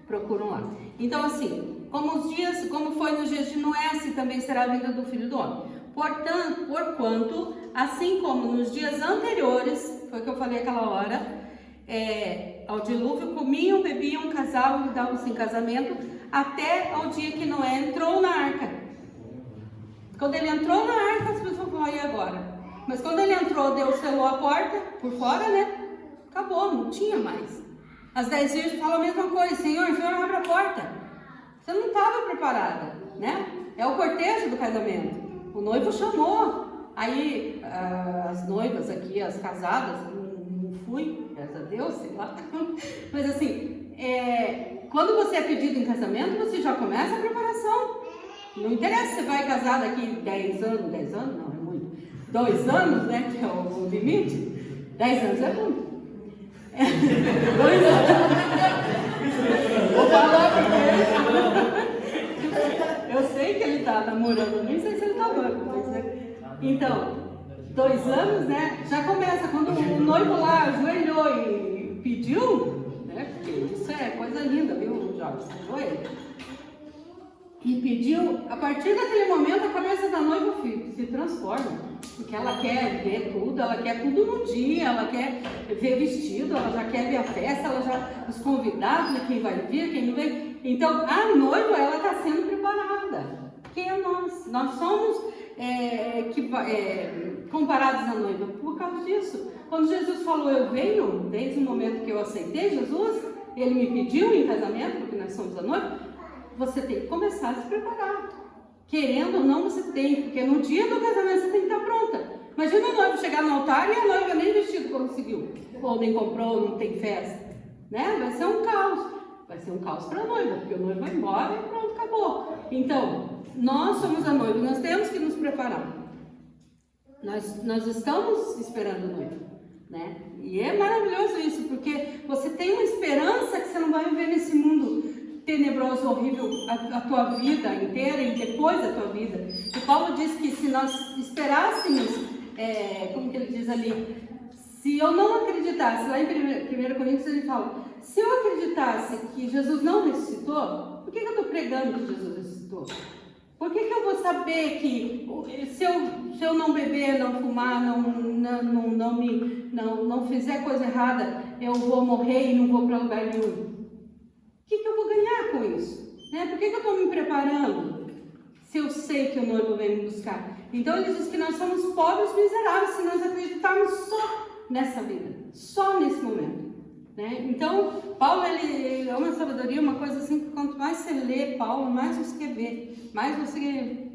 procuram lá. Então assim, como foi nos dias de Noé, assim também será a vinda do Filho do Homem. Porquanto, assim como nos dias anteriores, foi o que eu falei aquela hora, ao dilúvio, comiam, bebiam, casavam e davam-se em casamento, até ao dia que Noé entrou na arca. Quando ele entrou na arca, as pessoas falaram, e agora? Mas quando ele entrou, Deus selou a porta, por fora, né? Acabou, não tinha mais. As 10 virgens falam a mesma coisa, Senhor, abre a porta. Você não estava preparada, né? É o cortejo do casamento. O noivo chamou, aí as noivas aqui, as casadas, não fui, graças a Deus, sei lá. Mas assim, quando você é pedido em casamento, você já começa a preparação. Não interessa se você vai casar daqui 10 anos não, é muito. 2 anos, né, que é o limite. 10 anos é muito. 2 anos. Vou falar porque eu sei que namorando, nem sei se ele tá noivo, mas, né? Então, 2 anos, né? Já começa, quando o noivo lá ajoelhou e pediu, né? Porque isso é coisa linda, viu, Jorge? Ajoelha. E pediu, a partir daquele momento a cabeça da noiva se transforma. Porque ela quer ver tudo, ela quer tudo no dia, ela quer ver vestido, ela já quer ver a festa, ela já, os convidados, né, quem vai vir, quem não vem. Então, a noiva, ela está sendo preparada. Quem é nós? Nós somos comparados à noiva por causa disso. Quando Jesus falou, eu venho, desde o momento que eu aceitei Jesus, ele me pediu em casamento, porque nós somos a noiva, você tem que começar a se preparar. Querendo ou não, você tem, porque no dia do casamento você tem que estar pronta. Imagina o noivo chegar no altar e a noiva nem vestido conseguiu, ou nem comprou, não tem festa, né? Vai ser um caos. Vai ser um caos para a noiva, porque o noivo vai embora e pronto, acabou. Então, nós somos a noiva, nós temos que nos preparar. Nós estamos esperando o noivo, né? E é maravilhoso isso, porque você tem uma esperança que você não vai viver nesse mundo tenebroso, horrível, a tua vida inteira e depois da tua vida. E Paulo diz que se nós esperássemos, como que ele diz ali, se eu não acreditasse, lá em 1 Coríntios ele fala, se eu acreditasse que Jesus não ressuscitou, por que eu estou pregando que Jesus ressuscitou? Por que eu vou saber que se eu não beber, não fumar, não fizer coisa errada, eu vou morrer e não vou para lugar nenhum? O que eu vou ganhar com isso? Né? Por que eu estou me preparando se eu sei que o noivo vem me buscar? Então ele diz que nós somos pobres miseráveis se nós acreditarmos só nessa vida, só nesse momento. Né? Então, Paulo, ele é uma sabedoria, uma coisa assim, que quanto mais você lê Paulo, mais você quer ver, mais você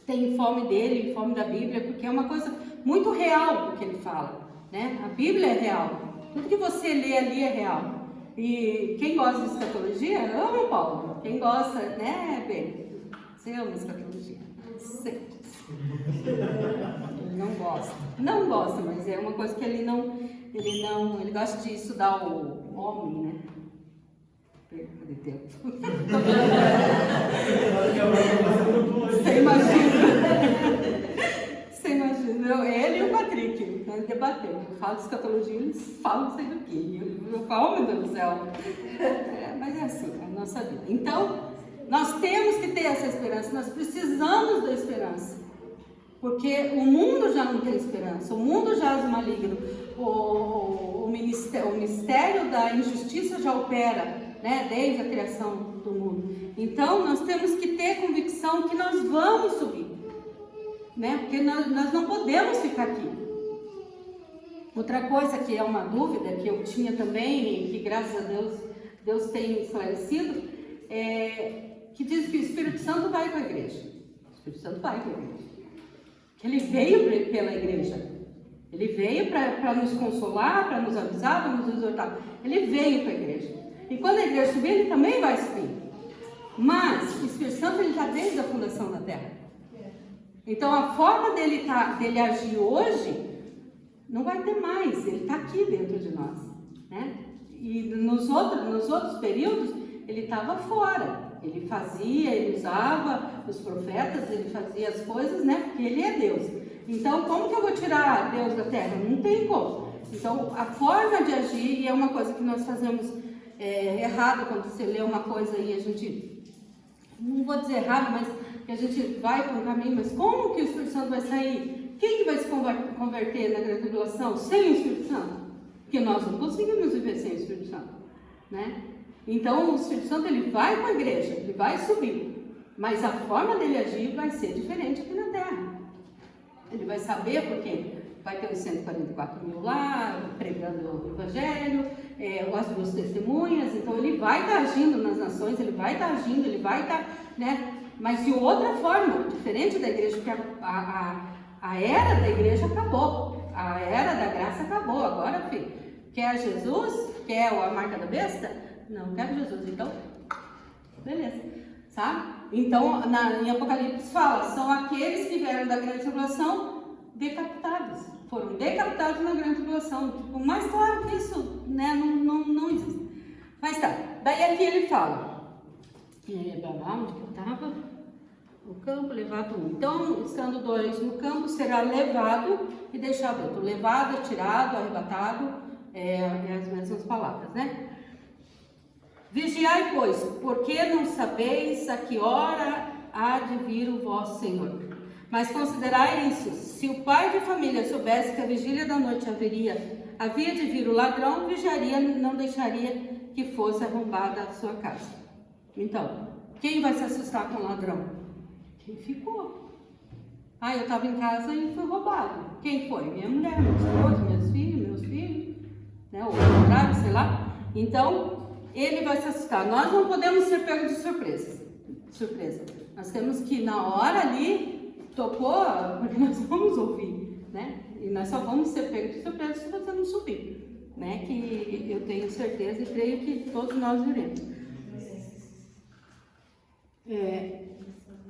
tem fome dele, fome da Bíblia, porque é uma coisa muito real o que ele fala. Né? A Bíblia é real, tudo que você lê ali é real. E quem gosta de escatologia, ama Paulo. Quem gosta, né, Pedro? Você ama escatologia? Ele não gosta, mas é uma coisa que ele gosta de estudar o homem, né? Cadê tempo? Você imagina, ele e o Patrick, nós debatemos, eu falo de escatologia, eles falam não sei do que, eu falo, meu Deus do céu, mas é assim, é a nossa vida. Então, nós temos que ter essa esperança, nós precisamos da esperança, porque o mundo já não tem esperança, o mundo jaz maligno, o mistério da injustiça já opera, né, desde a criação do mundo. Então, nós temos que ter convicção que nós vamos subir. Né? Porque nós não podemos ficar aqui. Outra coisa que é uma dúvida que eu tinha também, e que graças a Deus tem esclarecido, que diz que o Espírito Santo vai com a igreja. O Espírito Santo vai com a igreja. Que ele veio pela igreja. Ele veio para nos consolar, para nos avisar, para nos exortar. Ele veio com a igreja. E quando a igreja subir, ele também vai subir. Mas o Espírito Santo está desde a fundação da terra. Então a forma dele agir hoje não vai ter mais, ele está aqui dentro de nós, né? E nos outros períodos ele estava fora, ele fazia, ele usava os profetas, ele fazia as coisas, né? Porque ele é Deus. Então como que eu vou tirar Deus da terra? Não tem como. Então a forma de agir, e é uma coisa que nós fazemos errado quando você lê uma coisa e a gente, não vou dizer errado, mas que a gente vai para um caminho, mas como que o Espírito Santo vai sair? Quem que vai se converter na grande tribulação sem o Espírito Santo? Porque nós não conseguimos viver sem o Espírito Santo, né? Então o Espírito Santo ele vai com a igreja, ele vai subir, mas a forma dele agir vai ser diferente aqui na terra. Ele vai saber porque vai ter os 144 mil lá, pregando o Evangelho, as 2 testemunhas, então ele vai estar agindo nas nações, ele vai estar agindo, ele vai estar, né? Mas de outra forma, diferente da igreja, porque a era da igreja acabou, a era da graça acabou. Agora, filho, quer Jesus? Quer a marca da besta? Não, quero Jesus, então, beleza, sabe? Então, em Apocalipse fala, são aqueles que vieram da grande tribulação decapitados, foram decapitados na grande tribulação. Tipo, mas claro que isso, né, não existe. Mas tá, daí aqui ele fala, onde que eu estava? No campo, levado um. Então, estando dois no campo, será levado e deixado outro. Levado, tirado, arrebatado, é as mesmas palavras, né? Vigiai, pois, porque não sabeis a que hora há de vir o vosso Senhor. Mas considerai isso: se o pai de família soubesse que a vigília da noite havia de vir o ladrão, vigiaria, não deixaria que fosse arrombada a sua casa. Então, quem vai se assustar com o ladrão? Quem ficou. Eu estava em casa e fui roubado. Quem foi? Minha mulher, meu esposo, meus filhos, né? Ou o contrário, sei lá. Então, ele vai se assustar. Nós não podemos ser pegos de surpresa. Nós temos que, na hora ali, tocou, porque nós vamos ouvir, né? E nós só vamos ser pegos de surpresa se você não subir, né? Que eu tenho certeza e creio que todos nós iremos.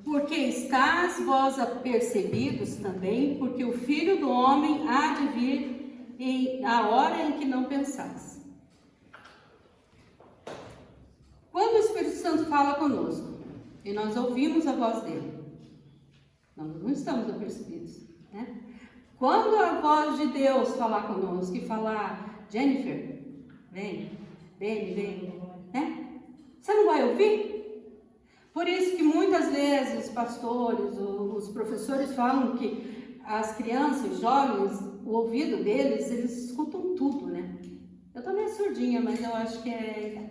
Porque estás vós apercebidos também, porque o Filho do Homem há de vir a hora em que não pensais. Quando o Espírito Santo fala conosco e nós ouvimos a voz dele, nós não estamos apercebidos, né? Quando a voz de Deus falar conosco e falar: Jennifer, vem, né? Você não vai ouvir? Por isso que muitas vezes os pastores, os professores falam que as crianças, os jovens, o ouvido deles, eles escutam tudo, né? Eu também sou surdinha, mas eu acho que é...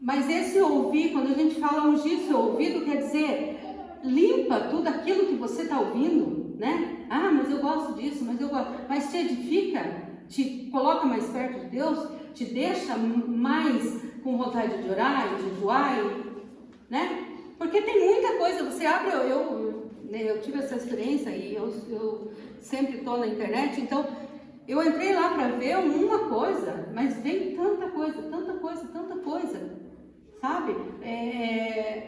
Mas esse ouvir, quando a gente fala ungir seu ouvido, quer dizer, limpa tudo aquilo que você está ouvindo, né? Mas eu gosto disso, mas te edifica, te coloca mais perto de Deus, te deixa mais com vontade de orar, de jejuar, né? Porque tem muita coisa, você abre, eu tive essa experiência e eu sempre estou na internet, então eu entrei lá para ver uma coisa, mas vem tanta coisa, sabe?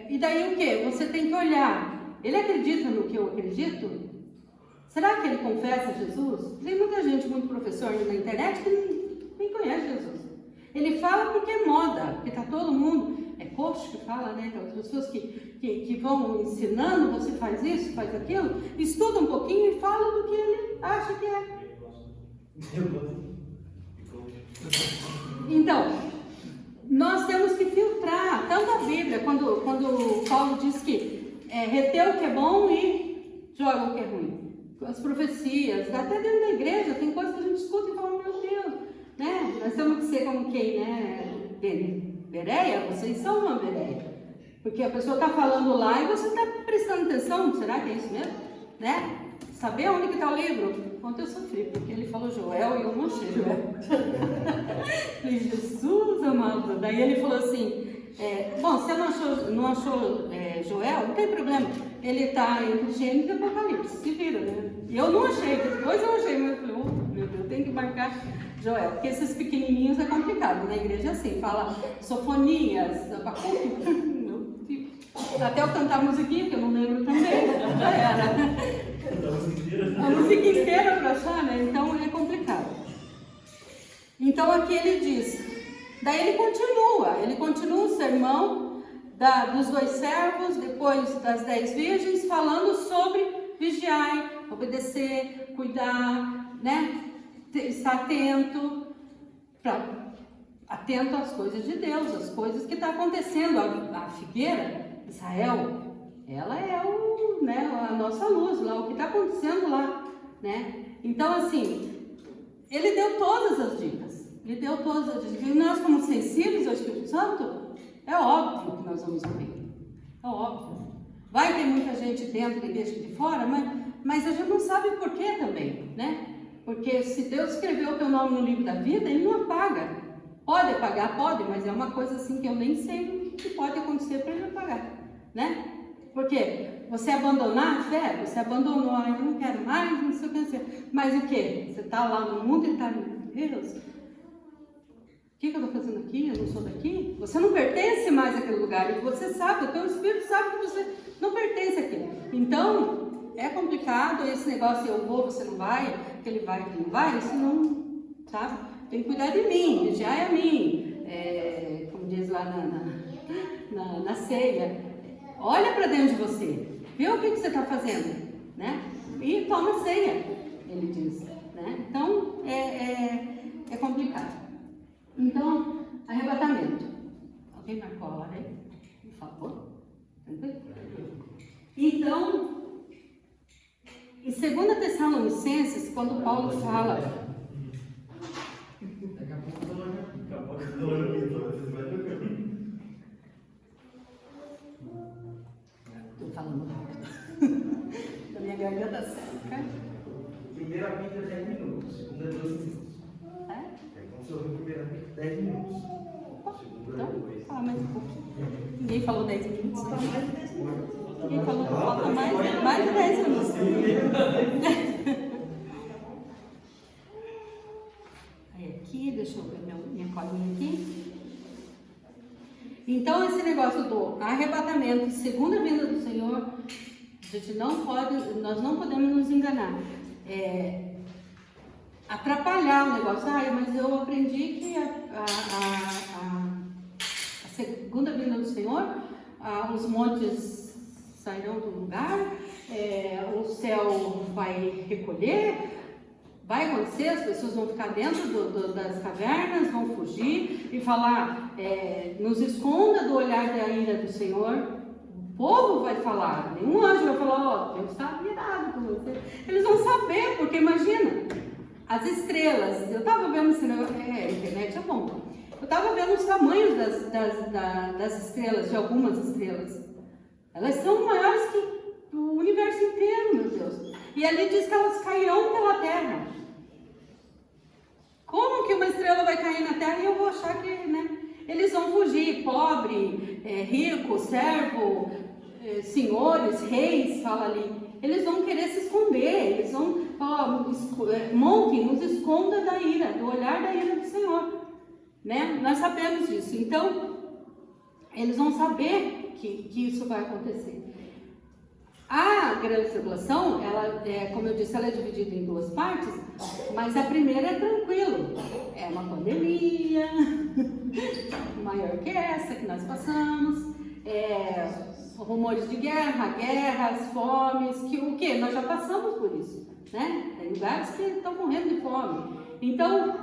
E daí o que? Você tem que olhar, ele acredita no que eu acredito? Será que ele confessa Jesus? Tem muita gente, muito professor na internet que nem conhece Jesus. Ele fala porque é moda, porque está todo mundo, é coach que fala, né? Aquelas pessoas que vão ensinando, você faz isso, faz aquilo, estuda um pouquinho e fala do que ele acha que é. Então, nós temos que filtrar, tanto a Bíblia, quando Paulo diz que reter o que é bom e joga o que é ruim. As profecias, até dentro da igreja, tem coisas que a gente escuta e fala: meu Deus, né? Nós temos que ser como quem, né? Bereia, vocês são uma bereia. Porque a pessoa está falando lá e você está prestando atenção, será que é isso mesmo? Né? Saber onde que está o livro? Ontem eu sofri, porque ele falou Joel e eu não achei Joel. Falei, Jesus amado. Daí ele falou assim, bom, você não achou Joel? Não tem problema. Ele está entre Gênesis e Apocalipse, se vira, né? E eu não achei, depois eu achei, mas eu falei, oh, meu Deus, tem que marcar Joel, porque esses pequenininhos é complicado, na igreja assim, fala Sofonias, Abacuque, até eu cantar a musiquinha, que eu não lembro também, já era. A música inteira para achar, né? Então é complicado. Então aqui ele diz, daí ele continua o sermão dos 2 servos, depois das 10 virgens, falando sobre vigiar, obedecer, cuidar, né? Estar atento às coisas de Deus, às coisas que estão acontecendo. A figueira, Israel, ela é a nossa luz, lá, o que está acontecendo lá, né? Então, assim, ele deu todas as dicas, E nós, como sensíveis ao Espírito Santo, é óbvio que nós vamos ouvir, é óbvio. Vai ter muita gente dentro da igreja de fora, mas a gente não sabe por quê também, né? Porque se Deus escreveu o teu nome no livro da vida, Ele não apaga. Pode apagar, pode, mas é uma coisa assim que eu nem sei o que pode acontecer para Ele apagar, né? Porque você abandonar a fé, você abandonou, eu não quero mais, não sei o que ser. Mas o que? Você está lá no mundo e está, Deus, o que eu estou fazendo aqui? Eu não sou daqui? Você não pertence mais àquele lugar. E você sabe, o teu espírito sabe que você não pertence aqui. Então, é complicado esse negócio, eu vou, você não vai, que ele vai, que não vai, isso não, sabe? Tem que cuidar de mim, vigiar a mim. Como diz lá na ceia, Olha para dentro de você, vê o que você está fazendo, né? E toma ceia, ele diz, né? Então, é complicado. Então, arrebatamento. Alguém marcou a hora aí? Por favor. Então, em 2 Tessalonicenses, quando Paulo fala... Daqui a pouco eu tô Estou falando rápido. Da minha garganta seca. Primeira Bíblia é 10 minutos, segunda é 12 minutos. Então, se eu ver primeira Bíblia, 10 minutos. Segunda é depois. Fala mais um pouquinho. Ninguém falou 10 minutos. Falta mais de 10 minutos. Ninguém falou que falta mais de 10 minutos. Aí aqui, deixa eu ver minha colinha aqui. Então, esse negócio do arrebatamento, segunda vinda do Senhor, a gente não pode, nós não podemos nos enganar. Atrapalhar o negócio. Mas eu aprendi que a segunda vinda do Senhor, os montes sairão do lugar, o céu vai recolher, vai acontecer, as pessoas vão ficar dentro das cavernas, vão fugir e falar, nos esconda do olhar da ira do Senhor. O povo vai falar, nenhum anjo vai falar, Deus está virado com você. Eles vão saber, porque imagina, as estrelas, eu estava vendo esse negócio, a internet é bom, eu estava vendo os tamanhos das estrelas, de algumas estrelas. Elas são maiores que o universo inteiro, meu Deus. E ali diz que elas cairão pela terra. Como que uma estrela vai cair na terra e eu vou achar que, eles vão fugir, pobre, rico, servo, senhores, reis, fala ali. Eles vão querer se esconder, eles vão falar, montem, nos esconda da ira, do olhar da ira do Senhor. Né? Nós sabemos disso. Então, eles vão saber que isso vai acontecer. A grande tribulação, ela, como eu disse, ela é dividida em duas partes, mas a primeira é tranquilo. É uma pandemia, maior que essa que nós passamos, rumores de guerra, guerras, fomes, o que? Nós já passamos por isso, né? Tem lugares que estão morrendo de fome. Então,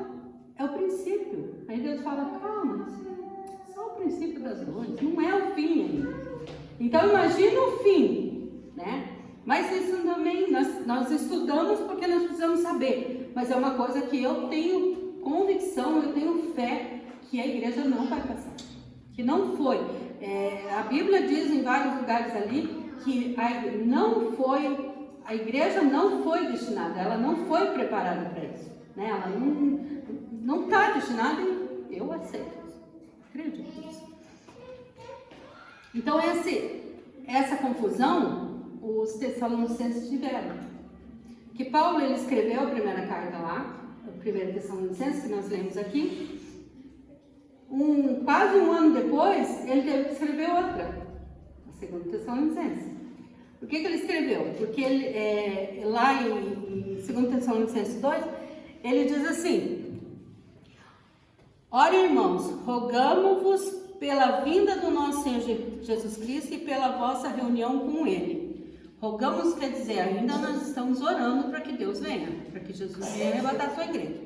é o princípio. Aí Deus fala, calma, é só o princípio das dores, não é o fim ainda. Então, imagina o fim, né? Mas isso também, nós estudamos porque nós precisamos saber. Mas é uma coisa que eu tenho convicção, eu tenho fé que a igreja não vai passar. Que não foi. A Bíblia diz em vários lugares ali que a igreja não foi destinada, ela não foi preparada para isso. Né? Ela não está destinada e eu aceito isso. Acredito nisso. Então, essa confusão os Tessalonicenses tiveram. Que Paulo ele escreveu a primeira carta lá, a 1 Tessalonicenses, que nós lemos aqui. Quase um ano depois, ele teve que escrever outra, a 2 Tessalonicenses. Por que ele escreveu? Porque ele, lá em 2 Tessalonicenses 2, ele diz assim: ora, irmãos, rogamo-vos pela vinda do nosso Senhor Jesus Cristo e pela vossa reunião com Ele. Rogamos, quer dizer, ainda nós estamos orando para que Deus venha, para que Jesus venha arrebatar a sua igreja.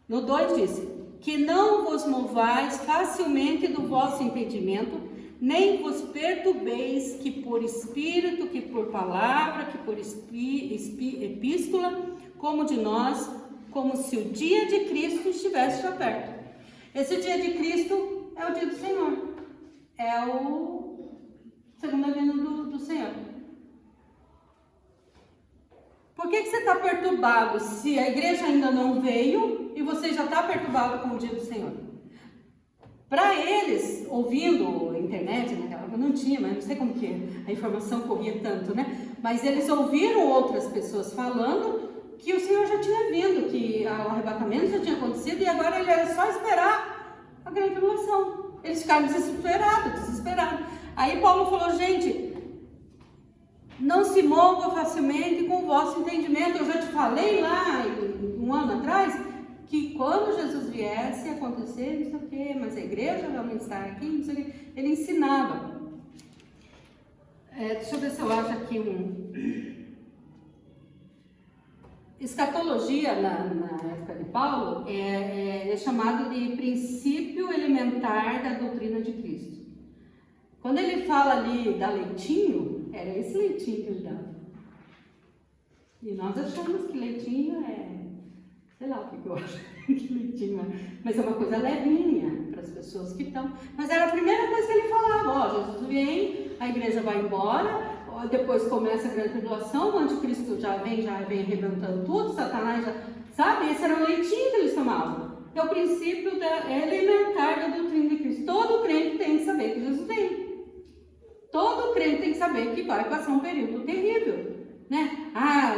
No 2 diz, que não vos movais facilmente do vosso entendimento, nem vos perturbeis, que por espírito, que por palavra, que por epístola, como de nós, como se o dia de Cristo estivesse já perto. Esse dia de Cristo é o dia do Senhor, é o segunda vinda do Senhor. Por que você está perturbado se a igreja ainda não veio e você já está perturbado com o dia do Senhor? Para eles, ouvindo a internet, naquela época não tinha, mas não sei como que a informação corria tanto, né? Mas eles ouviram outras pessoas falando que o Senhor já tinha vindo, que o arrebatamento já tinha acontecido e agora ele era só esperar a grande tribulação. Eles ficaram desesperados. Aí Paulo falou, gente, não se mova facilmente com o vosso entendimento. Eu já te falei lá, um ano atrás, que quando Jesus viesse acontecer, não sei o quê, mas a igreja realmente está aqui, não sei o quê. Ele ensinava. Deixa eu ver se eu acho aqui escatologia na época de Paulo é chamado de princípio elementar da doutrina de Cristo. Quando ele fala ali da leitinho, era esse leitinho que ele dava. E nós achamos que leitinho sei lá o que eu acho que leitinho é, mas é uma coisa levinha para as pessoas que estão. Mas era a primeira coisa que ele falava: Jesus vem, a igreja vai embora, depois começa a grande tribulação, o anticristo já vem arrebentando tudo, Satanás já, sabe? Esse era o leitinho que eles tomavam. É o princípio elementar da doutrina de Cristo. Todo crente tem que saber que Jesus vem. Todo crente tem que saber que vai passar um período terrível, né?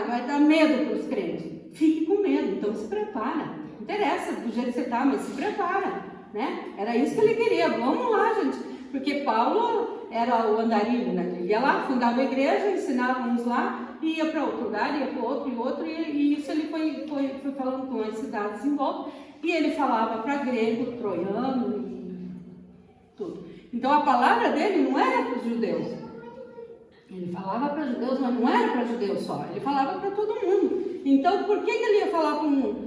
Vai dar medo para os crentes. Fique com medo, então se prepara. Não interessa do jeito que você está, mas se prepara, né? Era isso que ele queria. Vamos lá, gente. Porque Paulo era o andarilho, né? Ele ia lá, fundava a igreja, ensinava uns lá, e ia para outro lugar, ia para outro e outro, e isso ele foi falando com as cidades em volta, e ele falava para grego, troiano e tudo. Então a palavra dele não era para os judeus. Ele falava para judeus, mas não era para judeus só, ele falava para todo mundo. Então por que ele ia falar com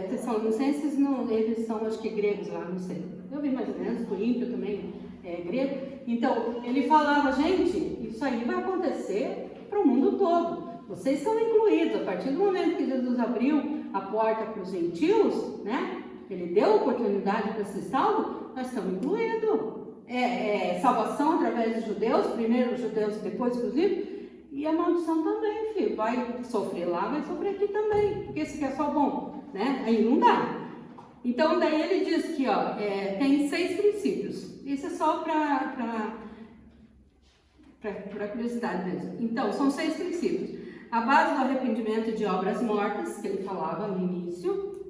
Tessalonicenses? Não, eles são, acho que gregos lá, não sei. Eu vi mais ou menos, Coríntio também grego. Então ele falava: gente, isso aí vai acontecer para o mundo todo. Vocês são incluídos. A partir do momento que Jesus abriu a porta para os gentios, né? Ele deu oportunidade para ser salvo, nós estamos incluídos. Salvação através dos judeus, primeiro os judeus, depois os gentios. E a maldição também, filho. Vai sofrer lá, vai sofrer aqui também. Porque esse aqui é só bom, né? Aí não dá. Então, daí ele diz que tem 6 princípios. Isso é só para curiosidade mesmo. Então, são 6 princípios. A base do arrependimento de obras mortas, que ele falava no início.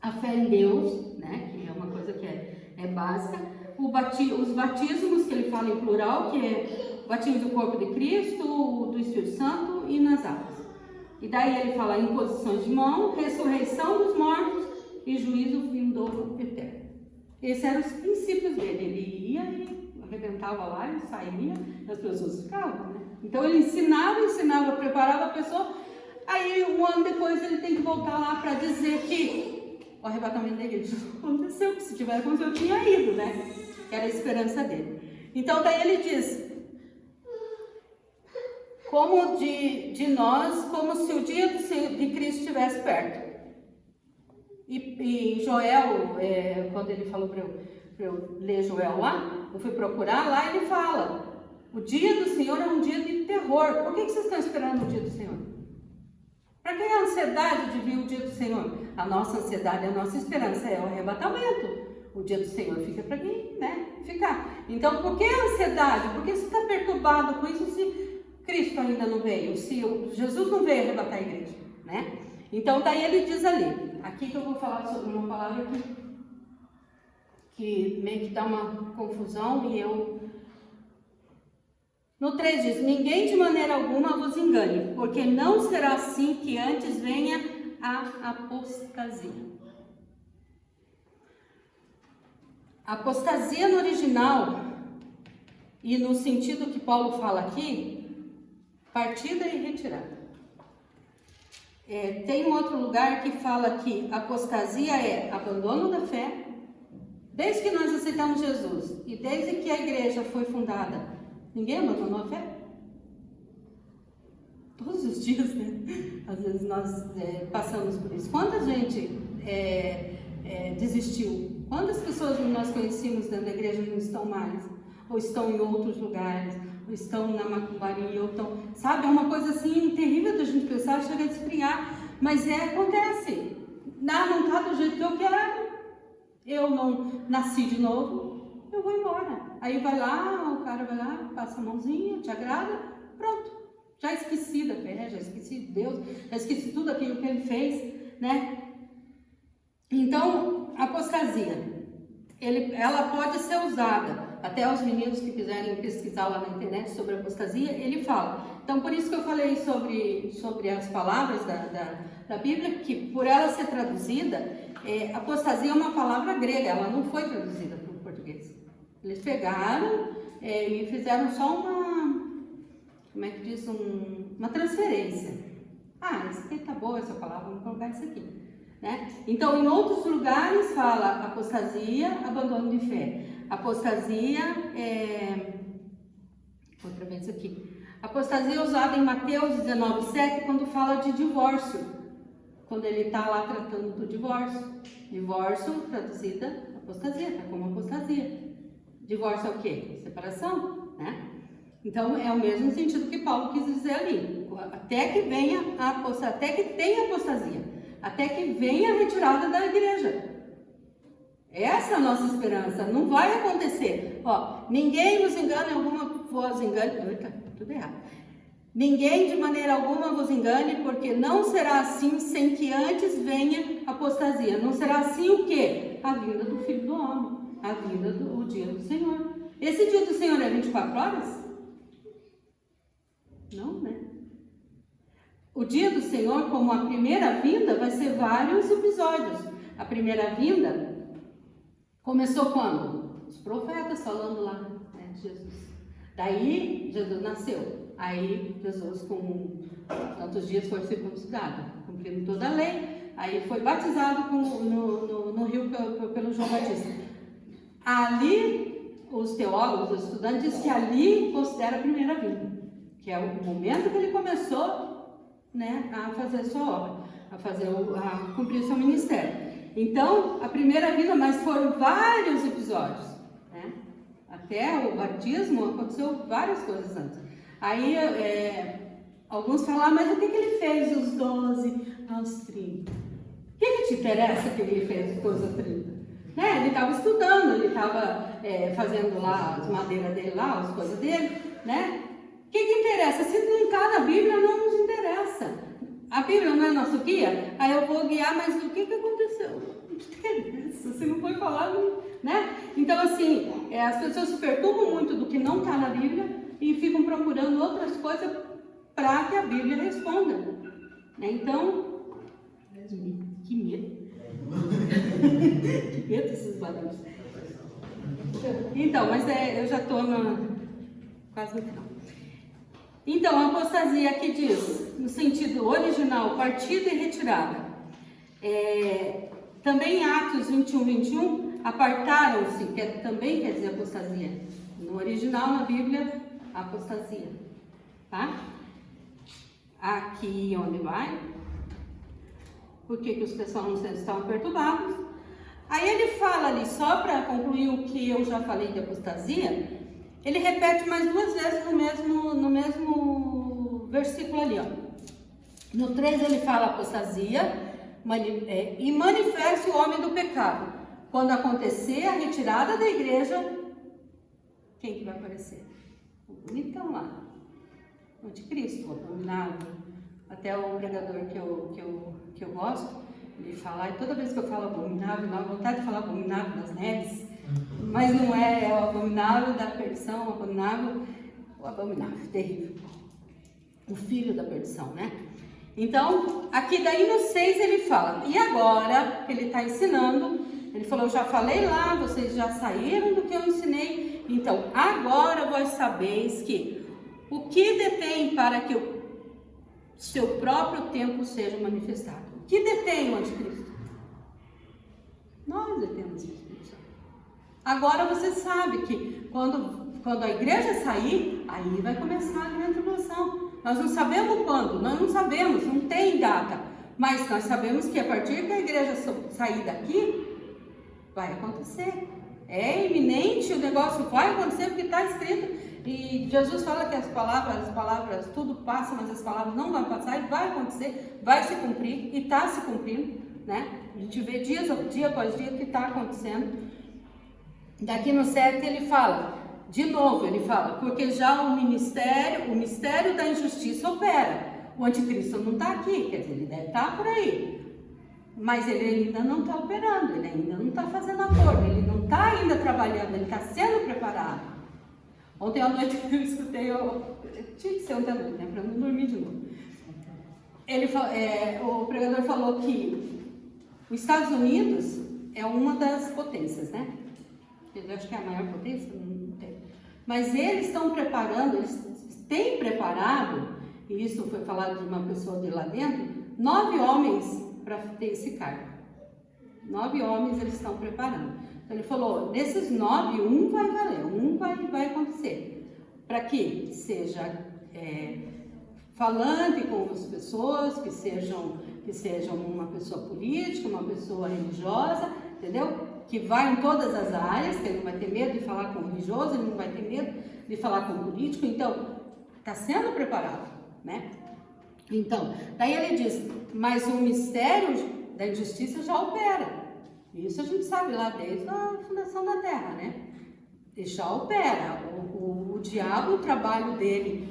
A fé em Deus, né? Que é uma coisa que é básica. Os batismos, que ele fala em plural, que é o batismo do corpo de Cristo, do Espírito Santo e nas águas. E daí ele fala em imposições de mão, ressurreição dos mortos e juízo vindouro eterno. Esses eram os princípios dele. Ele ia e arrebentava lá e saía, e as pessoas ficavam, né? Então ele ensinava, preparava a pessoa. Aí um ano depois ele tem que voltar lá para dizer que o arrebatamento da igreja aconteceu, que se tivesse acontecido eu tinha ido, né? Era a esperança dele. Então daí ele diz: como de nós, como se o dia de Cristo estivesse perto. E Joel, quando ele falou para eu ler Joel lá, eu fui procurar, lá ele fala: o dia do Senhor é um dia de terror. Por que vocês estão esperando o dia do Senhor? Para que a ansiedade de vir o dia do Senhor? A nossa ansiedade, a nossa esperança é o arrebatamento. O dia do Senhor fica para quem, né, ficar. Então, por que a ansiedade? Por que você está perturbado com isso se Cristo ainda não veio? Se Jesus não veio arrebatar a igreja, né? Então, daí ele diz ali, aqui que eu vou falar sobre uma palavra que meio que dá uma confusão e eu... No 3 diz: ninguém de maneira alguma vos engane, porque não será assim que antes venha a apostasia. Apostasia no original, e no sentido que Paulo fala aqui, partida e retirada. Tem um outro lugar que fala que apostasia é abandono da fé. Desde que nós aceitamos Jesus e desde que a igreja foi fundada, ninguém abandonou a fé? Todos os dias, né? Às vezes nós passamos por isso. Quanta gente desistiu? Quantas pessoas nós conhecíamos dentro da igreja não estão mais? Ou estão em outros lugares? Ou estão na macumbaria? Ou estão... Sabe, é uma coisa assim terrível da gente pensar, chega a esfriar. Mas acontece. Não está do jeito que eu quero. Eu não nasci de novo, eu vou embora. Aí vai lá, o cara vai lá, passa a mãozinha, te agrada, pronto. Já esqueci da fé, já esqueci de Deus, já esqueci tudo aquilo que ele fez, né? Então, apostasia, ela pode ser usada. Até os meninos que quiserem pesquisar lá na internet sobre apostasia, ele fala. Então, por isso que eu falei sobre as palavras da Bíblia, que por ela ser traduzida, apostasia é uma palavra grega, ela não foi traduzida para o português. Eles pegaram e fizeram só como é que diz, uma transferência. Ah, isso aqui tá boa essa palavra, vamos colocar isso aqui. Né? Então, em outros lugares fala apostasia, abandono de fé. Apostasia outra vez aqui. Apostasia é usada em Mateus 19:7 quando fala de divórcio. Quando ele está lá tratando do divórcio. Divórcio, traduzida, apostasia, está como apostasia. Divórcio é o quê? Separação, né? Então, é o mesmo sentido que Paulo quis dizer ali. Até que venha a apostasia, até que tenha apostasia. Até que venha a retirada da igreja. Essa é a nossa esperança. Não vai acontecer. Ó, ninguém vos engane, alguma vos engane. Eita, tudo errado. Ninguém de maneira alguma vos engane, porque não será assim sem que antes venha a apostasia. Não será assim o quê? A vinda do Filho do Homem. A vinda do dia do Senhor. Esse dia do Senhor é 24 horas? Não, né? O dia do Senhor, como a primeira vinda, vai ser vários episódios. A primeira vinda começou quando? Os profetas falando lá, né, de Jesus. Daí, Jesus nasceu. Aí, Jesus, com tantos dias, foi circuncidado, cumprindo toda a lei. Aí, foi batizado no rio pelo João Batista. Ali, os teólogos, os estudantes, dizem que ali considera a primeira vinda. Que é o momento que ele começou, né, a fazer sua obra, a cumprir seu ministério. Então, a primeira vinda, mas foram vários episódios, né? Até o batismo aconteceu várias coisas antes. Aí, alguns falaram, mas o que ele fez dos 12 aos 30? O que te interessa que ele fez dos 12 aos 30? Né? Ele estava estudando, ele estava fazendo lá as madeiras dele lá, as coisas dele, né? O que interessa? Se não está na Bíblia, não nos interessa. A Bíblia não é nosso guia? Aí eu vou guiar, mas o que aconteceu? Não interessa, se não foi falado, né? Então, assim, as pessoas se perturbam muito do que não está na Bíblia e ficam procurando outras coisas para que a Bíblia responda. Né? Então, que medo. Que medo esses barulhos. Então, mas eu já estou quase no final. Então, a apostasia aqui diz, no sentido original, partida e retirada. Também em Atos 21, apartaram-se, que também quer dizer apostasia. No original, na Bíblia, apostasia. Tá? Aqui onde vai? Por que os pessoas não estavam perturbados? Aí ele fala ali, só para concluir o que eu já falei de apostasia, ele repete mais 2 vezes no mesmo versículo ali, ó. No 3 ele fala apostasia e manifeste o homem do pecado. Quando acontecer a retirada da igreja, quem que vai aparecer? O bonitão lá, o anticristo, o abominável. Até o pregador que eu gosto, ele fala, e toda vez que eu falo abominável, dá vontade de falar abominável das neves, mas não é o abominável da perdição, o abominável, terrível. O filho da perdição, né? Então, aqui daí no 6 ele fala, e agora que ele está ensinando, ele falou, eu já falei lá, vocês já saíram do que eu ensinei, então agora vós sabeis que o que detém para que o seu próprio tempo seja manifestado. O que detém o anticristo? Nós detemos o Espírito Santo. Agora você sabe que quando a igreja sair, aí vai começar a grande tribulação. Nós não sabemos quando, nós não sabemos, não tem data. Mas nós sabemos que a partir que a igreja sair daqui, vai acontecer. É iminente, o negócio vai acontecer porque está escrito. E Jesus fala que as palavras, tudo passa, mas as palavras não vão passar e vai acontecer, vai se cumprir e está se cumprindo, né? A gente vê dia após dia que está acontecendo. Daqui no 7 ele fala, de novo ele fala, porque já o mistério da injustiça opera. O anticristo não está aqui, quer dizer, ele deve estar por aí. Mas ele ainda não está operando, ele ainda não está fazendo acordo, ele não está ainda trabalhando, ele está sendo preparado. Ontem à noite eu escutei, tinha que ser ontem à noite, né, para não dormir de novo. O pregador falou que os Estados Unidos é uma das potências, né? Eu acho que é a maior potência, não tem. Mas eles estão preparando, eles tem preparado, e isso foi falado de uma pessoa de lá dentro, 9 homens para ter esse cargo. 9 homens eles estão preparando. Então ele falou, desses 9, um vai valer, um vai acontecer. Para que seja falante com as pessoas, que sejam uma pessoa política, uma pessoa religiosa, entendeu? Que vai em todas as áreas, que ele não vai ter medo de falar com o religioso, ele não vai ter medo de falar com o político, então está sendo preparado, né? Então, daí ele diz, mas o mistério da injustiça já opera. Isso a gente sabe lá desde a fundação da Terra, né? E já opera. O diabo, o trabalho dele,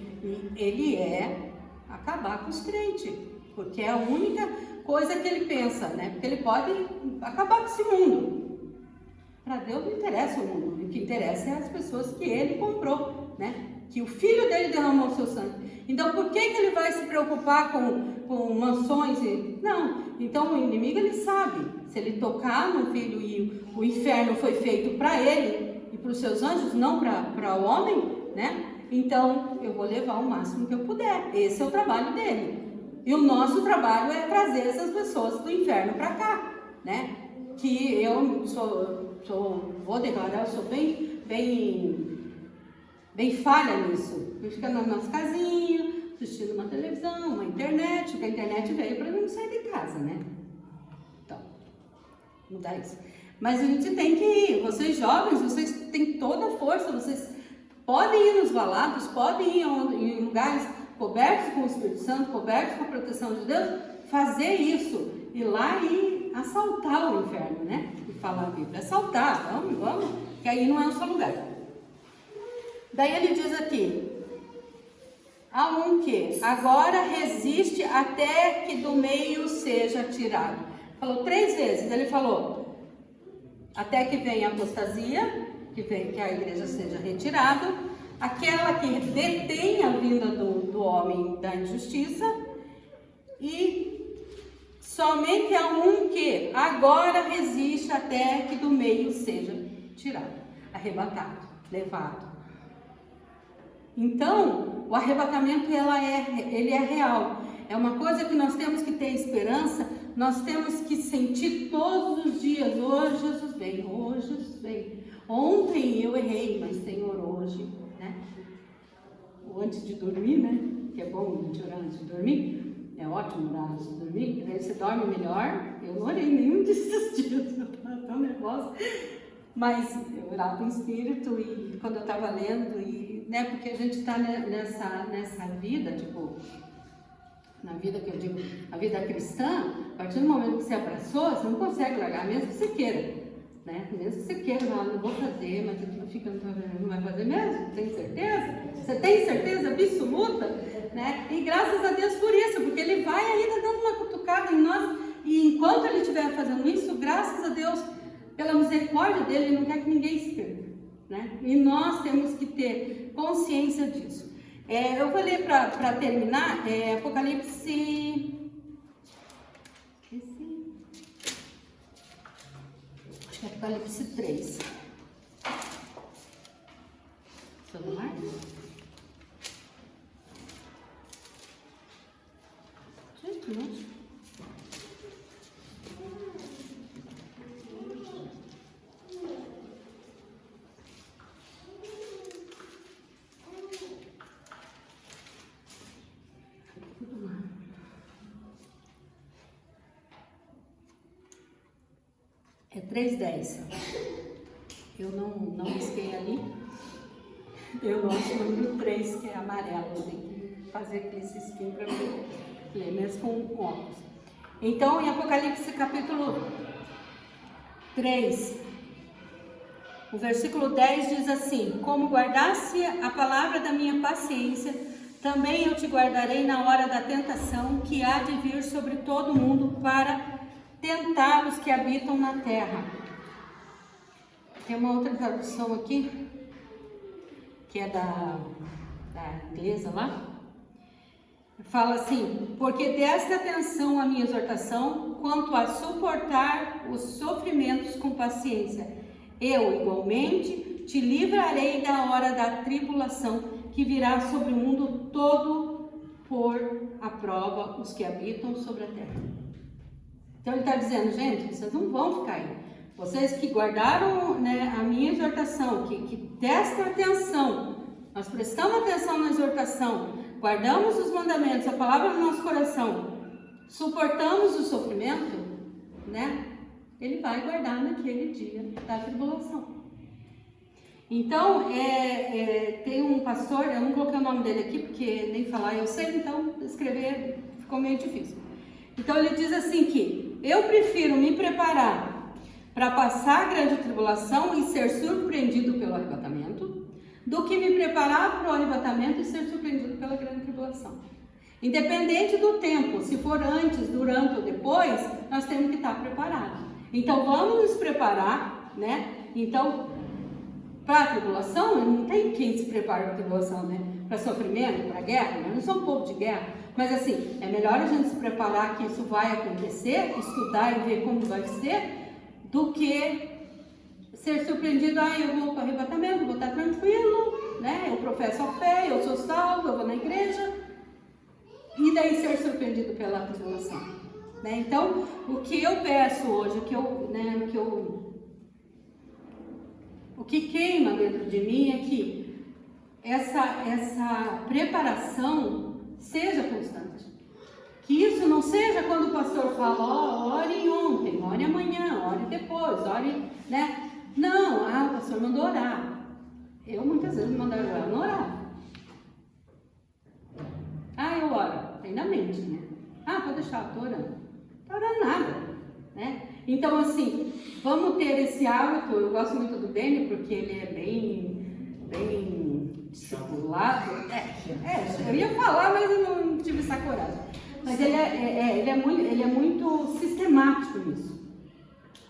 ele é acabar com os crentes, porque é a única coisa que ele pensa, né? Porque ele pode acabar com esse mundo. Para Deus não interessa o mundo, o que interessa é as pessoas que ele comprou, né? Que o filho dele derramou o seu sangue. Então, por que ele vai se preocupar com mansões? Não. Então, o inimigo, ele sabe. Se ele tocar no filho e o inferno foi feito para ele e para os seus anjos, não para o homem, né? Então, eu vou levar o máximo que eu puder. Esse é o trabalho dele. E o nosso trabalho é trazer essas pessoas do inferno para cá, né? Que eu vou declarar, eu sou bem falha nisso. Eu fico nas nossas casinhas, assistindo uma televisão, uma internet, porque a internet veio para não sair de casa, né? Então, mudar isso. Mas a gente tem que ir. Vocês jovens, vocês têm toda a força, vocês podem ir nos valados, podem ir em lugares cobertos com o Espírito Santo, cobertos com a proteção de Deus, fazer isso, ir lá e assaltar o inferno, né? E falar a Bíblia, assaltar, vamos, que aí não é o seu lugar. Daí ele diz aqui, há um que agora resiste até que do meio seja tirado. Falou 3 vezes, ele falou, até que venha a apostasia, que a igreja seja retirada, aquela que detém a vinda do homem da injustiça, e somente há um que agora resiste até que do meio seja tirado, arrebatado, levado. Então, o arrebatamento ele é real. É uma coisa que nós temos que ter esperança, nós temos que sentir todos os dias, hoje Jesus vem, hoje Jesus vem. Ontem eu errei, mas Senhor, hoje, né? Ou antes de dormir, né? Que é bom a gente orar antes de dormir. É ótimo orar antes de dormir, porque aí você dorme melhor. Eu não orei nenhum desses dias, eu estava tão nervosa. Mas eu orava em espírito e quando eu estava lendo, né? Porque a gente está nessa vida, tipo, na vida que eu digo, a vida cristã, a partir do momento que você abraçou, você não consegue largar, mesmo que você queira, né? Mesmo que você queira, não vou fazer, mas aquilo fica, não vai fazer mesmo? Tem certeza? Você tem certeza absoluta? Né? E graças a Deus por isso, porque Ele vai ainda dando uma cutucada em nós, e enquanto Ele estiver fazendo isso, graças a Deus, pela misericórdia dEle, Ele não quer que ninguém se perca, né? E nós temos que ter consciência disso. Eu vou ler para terminar, Apocalipse... Acho que é Apocalipse 3. Celular? Gente, não. É 3:10. Eu não risquei ali. Eu acho o número 3, que é amarelo. Eu tenho que fazer aquele cisquinho para ler, mesmo com óculos. Então, em Apocalipse capítulo 3, o versículo 10 diz assim: como guardasse a palavra da minha paciência, também eu te guardarei na hora da tentação que há de vir sobre todo mundo para tentar os que habitam na terra. Tem uma outra tradução aqui, que é da inglesa lá. Fala assim: porque desta atenção à minha exortação, quanto a suportar os sofrimentos com paciência, eu igualmente te livrarei da hora da tribulação que virá sobre o mundo todo por a prova os que habitam sobre a terra. Então ele está dizendo, gente, vocês não vão ficar aí. Vocês que guardaram, né, a minha exortação, que prestam atenção, nós prestamos atenção na exortação, guardamos os mandamentos, a palavra no nosso coração, suportamos o sofrimento, né? Ele vai guardar naquele dia da tribulação. Então, tem um pastor, eu não coloquei o nome dele aqui, porque nem falar eu sei, então escrever ficou meio difícil. Então ele diz assim que eu prefiro me preparar para passar a grande tribulação e ser surpreendido pelo arrebatamento, do que me preparar para o arrebatamento e ser surpreendido pela grande tribulação. Independente do tempo, se for antes, durante ou depois, nós temos que estar preparados. Então vamos nos preparar, né? Então, para a tribulação, não tem quem se prepare para a tribulação, né? Para sofrimento, para guerra, nós não somos um povo de guerra. Mas assim, é melhor a gente se preparar que isso vai acontecer, estudar e ver como vai ser, do que ser surpreendido, eu vou para o arrebatamento, vou estar tranquilo, né? Eu professo a fé, eu sou salvo, eu vou na igreja, e daí ser surpreendido pela tribulação, né? Então, o que eu peço hoje, o que queima dentro de mim é que essa preparação seja constante. Que isso não seja quando o pastor fala, ore ontem, ore amanhã, ore depois, ore, né? Não, o pastor mandou orar. Eu muitas vezes me mandaram orar, não orava. Eu oro, tem na mente, né? Pode deixar, estou orando. Não estou orando nada, né? Então, assim, vamos ter esse hábito. Eu gosto muito do Beni, porque ele é bem discipulado. Eu ia falar, mas eu não tive essa coragem. Mas ele é muito sistemático nisso.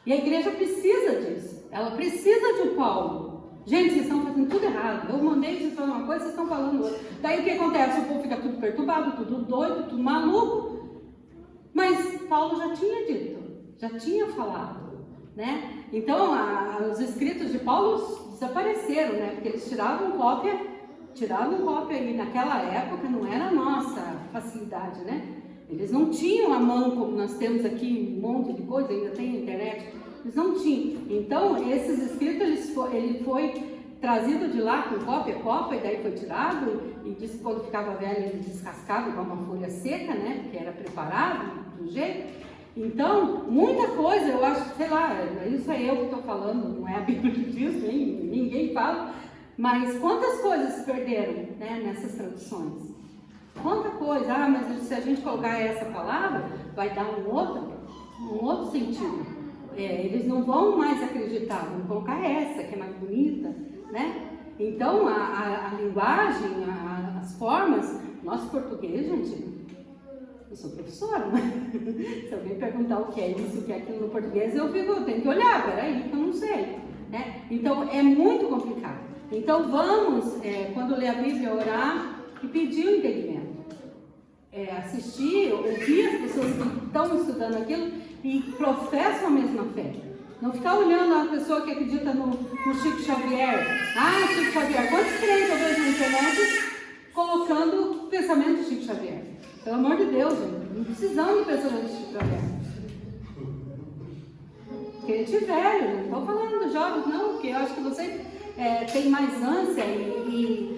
E a igreja precisa disso. Ela precisa de um Paulo. Gente, vocês estão fazendo tudo errado. Eu mandei vocês falar uma coisa, vocês estão falando outra. Daí o que acontece? O povo fica tudo perturbado, tudo doido, tudo maluco. Mas Paulo já tinha dito, já tinha falado, né? Então, os escritos de Paulo desapareceram, né? Porque eles tiravam cópia e naquela época não era a nossa facilidade, né? Eles não tinham a mão como nós temos aqui, um monte de coisa, ainda tem internet. Eles não tinham. Então, esses escritos, ele foi trazido de lá com cópia, e daí foi tirado, e disse que quando ficava velho ele descascava igual uma folha seca, né? Que era preparado do jeito. Então, muita coisa, eu acho, sei lá, isso é eu que estou falando, não é a Bíblia que diz, ninguém fala, mas quantas coisas se perderam, né, nessas traduções? Quanta coisa, mas se a gente colocar essa palavra, vai dar um outro sentido. Eles não vão mais acreditar, vão colocar essa, que é mais bonita, né? Então, a linguagem, as formas, nosso português, gente, eu sou professora, né? Se alguém perguntar o que é isso, o que é aquilo no português, eu tenho que olhar, peraí, que eu não sei, né? Então, é muito complicado. Então, vamos, quando ler a Bíblia, orar e pedir o entendimento. Assistir, ouvir as pessoas que estão estudando aquilo e professam a mesma fé. Não ficar olhando a pessoa que acredita no Chico Xavier. Chico Xavier. Quantos crentes eu vejo na internet colocando o pensamento de Chico Xavier? Pelo amor de Deus, gente. Não precisamos do pensamento de Chico Xavier. Crente velho, não estou falando dos jovens, não, porque eu acho que vocês têm mais ânsia e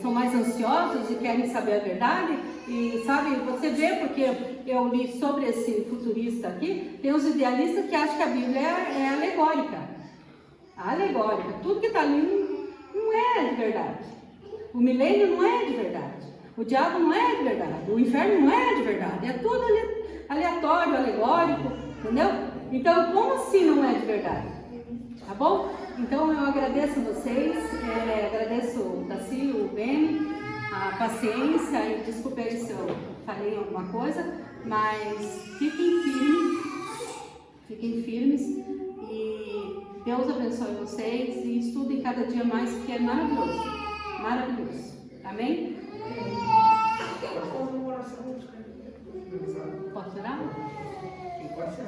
são mais ansiosos e querem saber a verdade. E sabe, você vê, porque eu li sobre esse futurista aqui, tem os idealistas que acham que a Bíblia é alegórica. Alegórica. Tudo que está ali não é de verdade. O milênio não é de verdade. O diabo não é de verdade. O inferno não é de verdade. É tudo aleatório, alegórico, entendeu? Então, como assim não é de verdade? Tá bom? Então, eu agradeço a vocês, agradeço o Tassi, o Beni, a paciência, e desculpe aí se eu falei alguma coisa, mas fiquem firmes e Deus abençoe vocês e estudem cada dia mais, porque é maravilhoso, maravilhoso. Amém? Pode orar? Pode ser.